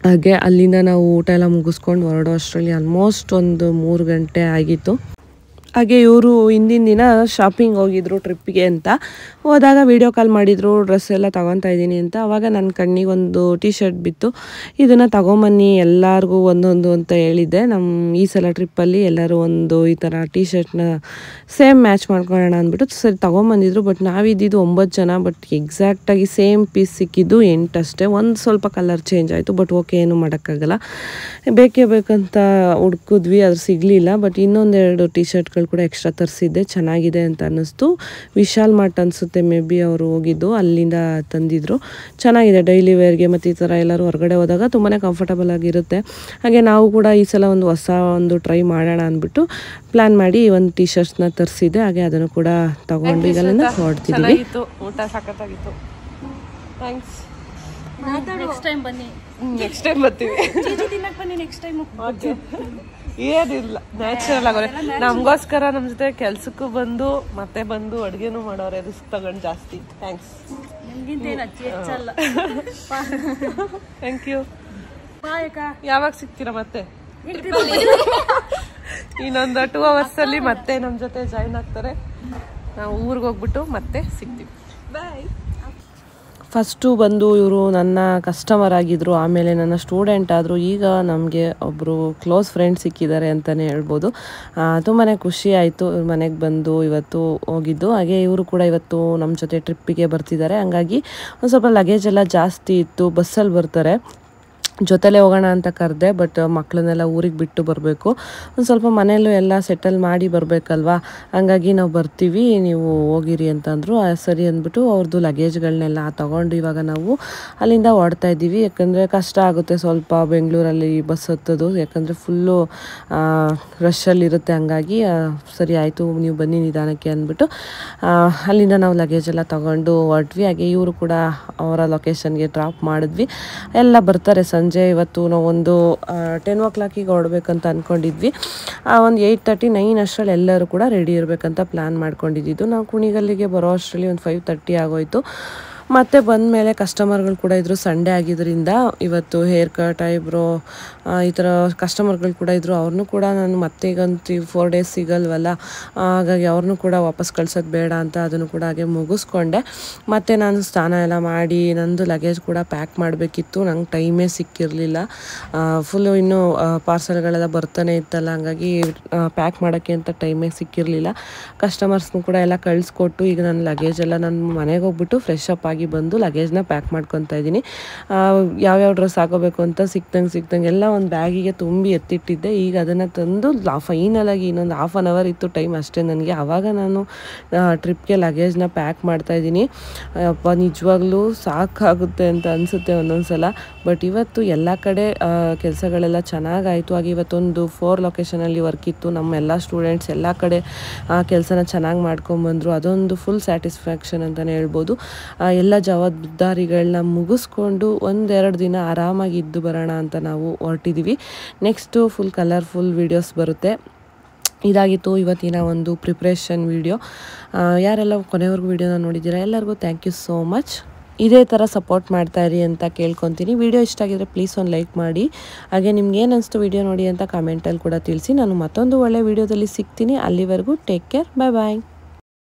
ಹಾಗೆ ಅಲ್ಲಿಂದ ನಾವು ಊಟ ಎಲ್ಲ ಮುಗಿಸ್ಕೊಂಡು ಹೊರಡೋ ಅಷ್ಟರಲ್ಲಿ ಆಲ್ಮೋಸ್ಟ್ ಒಂದು 3 ಗಂಟೆ ಆಗಿತ್ತು. ಹಾಗೆ ಇವರು ಹಿಂದಿನ ದಿನ ಶಾಪಿಂಗ್ ಹೋಗಿದ್ರು ಟ್ರಿಪ್ಪಿಗೆ ಅಂತ. ಹೋದಾಗ ವೀಡಿಯೋ ಕಾಲ್ ಮಾಡಿದರು ಡ್ರೆಸ್ ಎಲ್ಲ ತೊಗೊತಾ ಇದ್ದೀನಿ ಅಂತ. ಆವಾಗ ನನ್ನ ಕಣ್ಣಿಗೆ ಒಂದು ಟೀ ಶರ್ಟ್ ಬಿತ್ತು. ಇದನ್ನು ತಗೊಂಬನ್ನಿ ಎಲ್ಲರಿಗೂ ಒಂದೊಂದು ಅಂತ ಹೇಳಿದ್ದೆ. ಈ ಸಲ ಟ್ರಿಪ್ಪಲ್ಲಿ ಎಲ್ಲರೂ ಒಂದು ಈ ಥರ ಟೀ ಶರ್ಟ್ನ ಸೇಮ್ ಮ್ಯಾಚ್ ಮಾಡ್ಕೊಳ್ಳೋಣ ಅಂದ್ಬಿಟ್ಟು ಸರಿ ತೊಗೊಂಬಂದಿದ್ರು. ಬಟ್ ನಾವಿದ್ದಿದ್ದು 9 ಜನ. ಬಟ್ ಎಕ್ಸಾಕ್ಟಾಗಿ ಸೇಮ್ ಪೀಸ್ ಸಿಕ್ಕಿದ್ದು 8 ಅಷ್ಟೇ. ಒಂದು ಸ್ವಲ್ಪ ಕಲರ್ ಚೇಂಜ್ ಆಯಿತು. ಬಟ್ ಓಕೆ, ಏನು ಮಾಡೋಕ್ಕಾಗಲ್ಲ. ಬೇಕೇ ಬೇಕಂತ ಹುಡ್ಕಿದ್ವಿ, ಅದು ಸಿಗಲಿಲ್ಲ. ಬಟ್ ಇನ್ನೊಂದೆರಡು ಟೀ ಶರ್ಟ್ಗಳು ಕೂಡ ಎಕ್ಸ್ಟ್ರಾ ತರಿಸಿದ್ದೆ, ಚೆನ್ನಾಗಿದೆ ಅಂತ ಅನ್ನಿಸ್ತು. ವಿಶಾಲ್ ಮಾರ್ಟ್ ಅನಿಸುತ್ತೆ ಮೇ ಬಿ ಅವರು ಹೋಗಿದ್ದು, ಅಲ್ಲಿಂದ ತಂದಿದ್ರು. ಚೆನ್ನಾಗಿದೆ ಡೈಲಿ ವೇರ್ಗೆ. ಮತ್ತು ಈ ಥರ ಎಲ್ಲರೂ ಹೊರಗಡೆ ಹೋದಾಗ ತುಂಬಾ ಕಂಫರ್ಟಬಲ್ ಆಗಿರುತ್ತೆ. ಹಾಗೆ ನಾವು ಕೂಡ ಈ ಸಲ ಒಂದು ಹೊಸ ಟ್ರೈ ಮಾಡೋಣ ಅಂದ್ಬಿಟ್ಟು ಪ್ಲ್ಯಾನ್ ಮಾಡಿ ಒಂದು ಟೀ ಶರ್ಟ್ಸ್ನ ತರಿಸಿದ್ದೆ. ಹಾಗೆ ಅದನ್ನು ಕೂಡ ತಗೊಂಡು ಈಗ ಹೊರಡ್ತಿದ್ದೀವಿ. ಊಟ ಸಖತ್ತಾಗಿತ್ತು. ಥ್ಯಾಂಕ್ಸ್. ನೆಕ್ಸ್ಟ್ ಟೈಮ್ ಬನ್ನಿ. ನೆಕ್ಸ್ಟ್ ಟೈಮ್ ಬರ್ತೀವಿ. ತಿನ್ನಕ್ಕೆ ಬನ್ನಿ ನೆಕ್ಸ್ಟ್ ಟೈಮ್. ಓಕೆ, ಏನಿಲ್ಲ, ನ್ಯಾಚುರಲ್ ಆಗೋರೆ. ನಮಗೋಸ್ಕರ ನಮ್ಮ ಜೊತೆ ಕೆಲ್ಸಕ್ಕೂ ಬಂದು ಮತ್ತೆ ಬಂದು ಅಡುಗೆನೂ ಮಾಡೋರೆ. ರಿಸ್ಕ್ ತಗೊಂಡು ಜಾಸ್ತಿ. ಥ್ಯಾಂಕ್ಸ್. Thank you. ಯಾವಾಗ ಸಿಗ್ತೀರಾ ಮತ್ತೆ? ಇನ್ನೊಂದು 2 ಅವರ್ಸಲ್ಲಿ ಮತ್ತೆ ನಮ್ಮ ಜೊತೆ ಜಾಯಿನ್ ಆಗ್ತಾರೆ. ನಾವು ಊರಿಗೆ ಹೋಗ್ಬಿಟ್ಟು ಮತ್ತೆ ಸಿಗ್ತೀವಿ. ಬಾಯ್. ಫಸ್ಟು ಬಂದು ಇವರು ನನ್ನ ಕಸ್ಟಮರ್ ಆಗಿದ್ದರು, ಆಮೇಲೆ ನನ್ನ ಸ್ಟೂಡೆಂಟ್ ಆದರು, ಈಗ ನಮಗೆ ಒಬ್ಬರು ಕ್ಲೋಸ್ ಫ್ರೆಂಡ್ ಸಿಕ್ಕಿದ್ದಾರೆ ಅಂತಲೇ ಹೇಳ್ಬೋದು. ತುಂಬಾ ಖುಷಿ ಆಯಿತು ಇವ್ರ ಮನೆಗೆ ಬಂದು ಇವತ್ತು ಹೋಗಿದ್ದು. ಹಾಗೆ ಇವರು ಕೂಡ ಇವತ್ತು ನಮ್ಮ ಜೊತೆ ಟ್ರಿಪ್ಪಿಗೆ ಬರ್ತಿದ್ದಾರೆ. ಹಂಗಾಗಿ ಒಂದು ಸ್ವಲ್ಪ ಲಗೇಜ್ ಎಲ್ಲ ಜಾಸ್ತಿ ಇತ್ತು, ಬಸ್ಸಲ್ಲಿ ಬರ್ತಾರೆ, ಜೊತೆಲೇ ಹೋಗೋಣ ಅಂತ ಕರೆದೆ. ಬಟ್ ಮಕ್ಕಳನ್ನೆಲ್ಲ ಊರಿಗೆ ಬಿಟ್ಟು ಬರಬೇಕು, ಒಂದು ಸ್ವಲ್ಪ ಮನೆಯಲ್ಲೂ ಎಲ್ಲ ಸೆಟಲ್ ಮಾಡಿ ಬರಬೇಕಲ್ವಾ, ಹಂಗಾಗಿ ನಾವು ಬರ್ತೀವಿ, ನೀವು ಹೋಗಿರಿ ಅಂತಂದರು. ಸರಿ ಅಂದ್ಬಿಟ್ಟು ಅವ್ರದ್ದು ಲಗೇಜ್ಗಳನ್ನೆಲ್ಲ ತೊಗೊಂಡು ಇವಾಗ ನಾವು ಅಲ್ಲಿಂದ ಹೊರಡ್ತಾ ಇದ್ದೀವಿ. ಯಾಕಂದರೆ ಕಷ್ಟ ಆಗುತ್ತೆ ಸ್ವಲ್ಪ ಬೆಂಗಳೂರಲ್ಲಿ ಬಸ್ ಹತ್ತೋದು, ಯಾಕಂದರೆ ಫುಲ್ಲು ರಶಲ್ಲಿರುತ್ತೆ. ಹಂಗಾಗಿ ಸರಿ ಆಯಿತು ನೀವು ಬನ್ನಿ ನಿಧಾನಕ್ಕೆ ಅಂದ್ಬಿಟ್ಟು ಅಲ್ಲಿಂದ ನಾವು ಲಗೇಜ್ ಎಲ್ಲ ತೊಗೊಂಡು ಹೊರಟ್ವಿ. ಹಾಗೆ ಇವರು ಕೂಡ ಅವರ ಲೊಕೇಶನ್ಗೆ ಡ್ರಾಪ್ ಮಾಡಿದ್ವಿ. ಎಲ್ಲ ಬರ್ತಾರೆ ಸಂಜೆ. ಇವತ್ತು ನಾವು ಒಂದು 10 o'clock ಹೊರಡ್ಬೇಕಂತ ಅಂದ್ಕೊಂಡಿದ್ವಿ. ಒಂದು 8:30, 9 ಅಷ್ಟರಲ್ಲಿ ಎಲ್ಲರೂ ಕೂಡ ರೆಡಿ ಇರಬೇಕಂತ ಪ್ಲ್ಯಾನ್ ಮಾಡ್ಕೊಂಡಿದ್ದು. ನಾವು ಕುಣಿಗಲ್ಲಿಗೆ ಬರೋ ಅಷ್ಟರಲ್ಲಿ ಒಂದು 5:30 ಆಗೋಯಿತು. ಮತ್ತು ಬಂದಮೇಲೆ ಕಸ್ಟಮರ್ಗಳು ಕೂಡ ಇದ್ದರು, ಸಂಡೇ ಆಗಿದ್ದರಿಂದ ಇವತ್ತು ಹೇರ್ ಕಟ್, ಐಬ್ರೋ ಈ ಥರ ಕಸ್ಟಮರ್ಗಳು ಕೂಡ ಇದ್ದರು. ಅವ್ರನ್ನೂ ಕೂಡ ನಾನು ಮತ್ತೆ ಈಗಂತೂ 4 days ಸಿಗಲ್ವಲ್ಲ, ಹಾಗಾಗಿ ಅವ್ರನ್ನೂ ಕೂಡ ವಾಪಸ್ ಕಳ್ಸೋದು ಬೇಡ ಅಂತ ಅದನ್ನು ಕೂಡ ಹಾಗೆ ಮುಗಿಸ್ಕೊಂಡೆ. ಮತ್ತು ನಾನು ಸ್ನಾನ ಎಲ್ಲ ಮಾಡಿ ನಂದು ಲಗೇಜ್ ಕೂಡ ಪ್ಯಾಕ್ ಮಾಡಬೇಕಿತ್ತು, ನಂಗೆ ಟೈಮೇ ಸಿಕ್ಕಿರಲಿಲ್ಲ. ಫುಲ್ಲು ಇನ್ನೂ ಪಾರ್ಸಲ್ಗಳೆಲ್ಲ ಬರ್ತಾನೆ ಇತ್ತಲ್ಲ, ಹಂಗಾಗಿ ಪ್ಯಾಕ್ ಮಾಡೋಕ್ಕೆ ಅಂತ ಟೈಮೇ ಸಿಕ್ಕಿರಲಿಲ್ಲ. ಕಸ್ಟಮರ್ಸ್ನೂ ಕೂಡ ಎಲ್ಲ ಕಳಿಸ್ಕೊಟ್ಟು ಈಗ ನನ್ನ ಲಗೇಜ್ ಎಲ್ಲ ನಾನು ಮನೆಗೆ ಹೋಗ್ಬಿಟ್ಟು ಫ್ರೆಶ್ ಅಪ್ ಆಗಿ ಬಂದು ಲಗೇಜ್ನ ಪ್ಯಾಕ್ ಮಾಡ್ಕೊತಾ ಇದ್ದೀನಿ. ಯಾವ್ಯಾವ ಡ್ರೆಸ್ ಹಾಕೋಬೇಕು ಅಂತ ಸಿಕ್ತಂಗೆ ಎಲ್ಲ ಒಂದು ಬ್ಯಾಗಿಗೆ ತುಂಬಿ ಎತ್ತಿಟ್ಟಿದ್ದೆ. ಈಗ ಅದನ್ನು ತಂದು ಫೈನಲಾಗಿ ಇನ್ನೊಂದು 1/2 hour ಇತ್ತು ಟೈಮ್ ಅಷ್ಟೇ ನನಗೆ. ಆವಾಗ ನಾನು ಟ್ರಿಪ್ಗೆ ಲಗೇಜ್ನ ಪ್ಯಾಕ್ ಮಾಡ್ತಾಯಿದ್ದೀನಿ. ಅಪ್ಪ ನಿಜವಾಗ್ಲೂ ಸಾಕಾಗುತ್ತೆ ಅಂತ ಅನಿಸುತ್ತೆ ಒಂದೊಂದು ಸಲ. ಬಟ್ ಇವತ್ತು ಎಲ್ಲ ಕಡೆ ಕೆಲಸಗಳೆಲ್ಲ ಚೆನ್ನಾಗಾಯಿತು. ಹಾಗೆ ಇವತ್ತೊಂದು 4 ಲೊಕೇಶನಲ್ಲಿ ವರ್ಕ್ ಇತ್ತು. ನಮ್ಮೆಲ್ಲ ಸ್ಟೂಡೆಂಟ್ಸ್ ಎಲ್ಲ ಕಡೆ ಕೆಲಸನ ಚೆನ್ನಾಗಿ ಮಾಡ್ಕೊಂಬಂದರು. ಅದೊಂದು ಫುಲ್ ಸ್ಯಾಟಿಸ್ಫ್ಯಾಕ್ಷನ್ ಅಂತಲೇ ಹೇಳ್ಬೋದು. ಎಲ್ಲ ಜವಾಬ್ದಾರಿಗಳನ್ನ ಮುಗಿಸ್ಕೊಂಡು 1-2 ದಿನ ಆರಾಮಾಗಿ ಇದ್ದು ಬರೋಣ ಅಂತ ನಾವು ಹೊರಟಿದ್ದೀವಿ. ನೆಕ್ಸ್ಟು ಫುಲ್ ಕಲರ್ಫುಲ್ ವೀಡಿಯೋಸ್ ಬರುತ್ತೆ. ಇದಾಗಿತ್ತು ಇವತ್ತಿನ ಒಂದು ಪ್ರಿಪ್ರೇಷನ್ ವೀಡಿಯೋ. ಯಾರೆಲ್ಲ ಕೊನೆವರೆಗೂ ವೀಡಿಯೋನ ನೋಡಿದ್ದೀರಾ ಎಲ್ಲರಿಗೂ ಥ್ಯಾಂಕ್ ಯು ಸೋ ಮಚ್. ಇದೇ ಥರ ಸಪೋರ್ಟ್ ಮಾಡ್ತಾಯಿರಿ ಅಂತ ಕೇಳ್ಕೊತೀನಿ. ವಿಡಿಯೋ ಇಷ್ಟ ಆಗಿದ್ರೆ ಪ್ಲೀಸ್ ಒಂದು ಲೈಕ್ ಮಾಡಿ. ಹಾಗೆ ನಿಮ್ಗೆ ಏನು ಅನಿಸ್ತು ವಿಡಿಯೋ ನೋಡಿ ಅಂತ ಕಮೆಂಟಲ್ಲಿ ಕೂಡ ತಿಳಿಸಿ. ನಾನು ಮತ್ತೊಂದು ಒಳ್ಳೆ ವೀಡಿಯೋದಲ್ಲಿ ಸಿಗ್ತೀನಿ. ಅಲ್ಲಿವರೆಗೂ ಟೇಕ್ ಕೇರ್, ಬಾಯ್ ಬಾಯ್.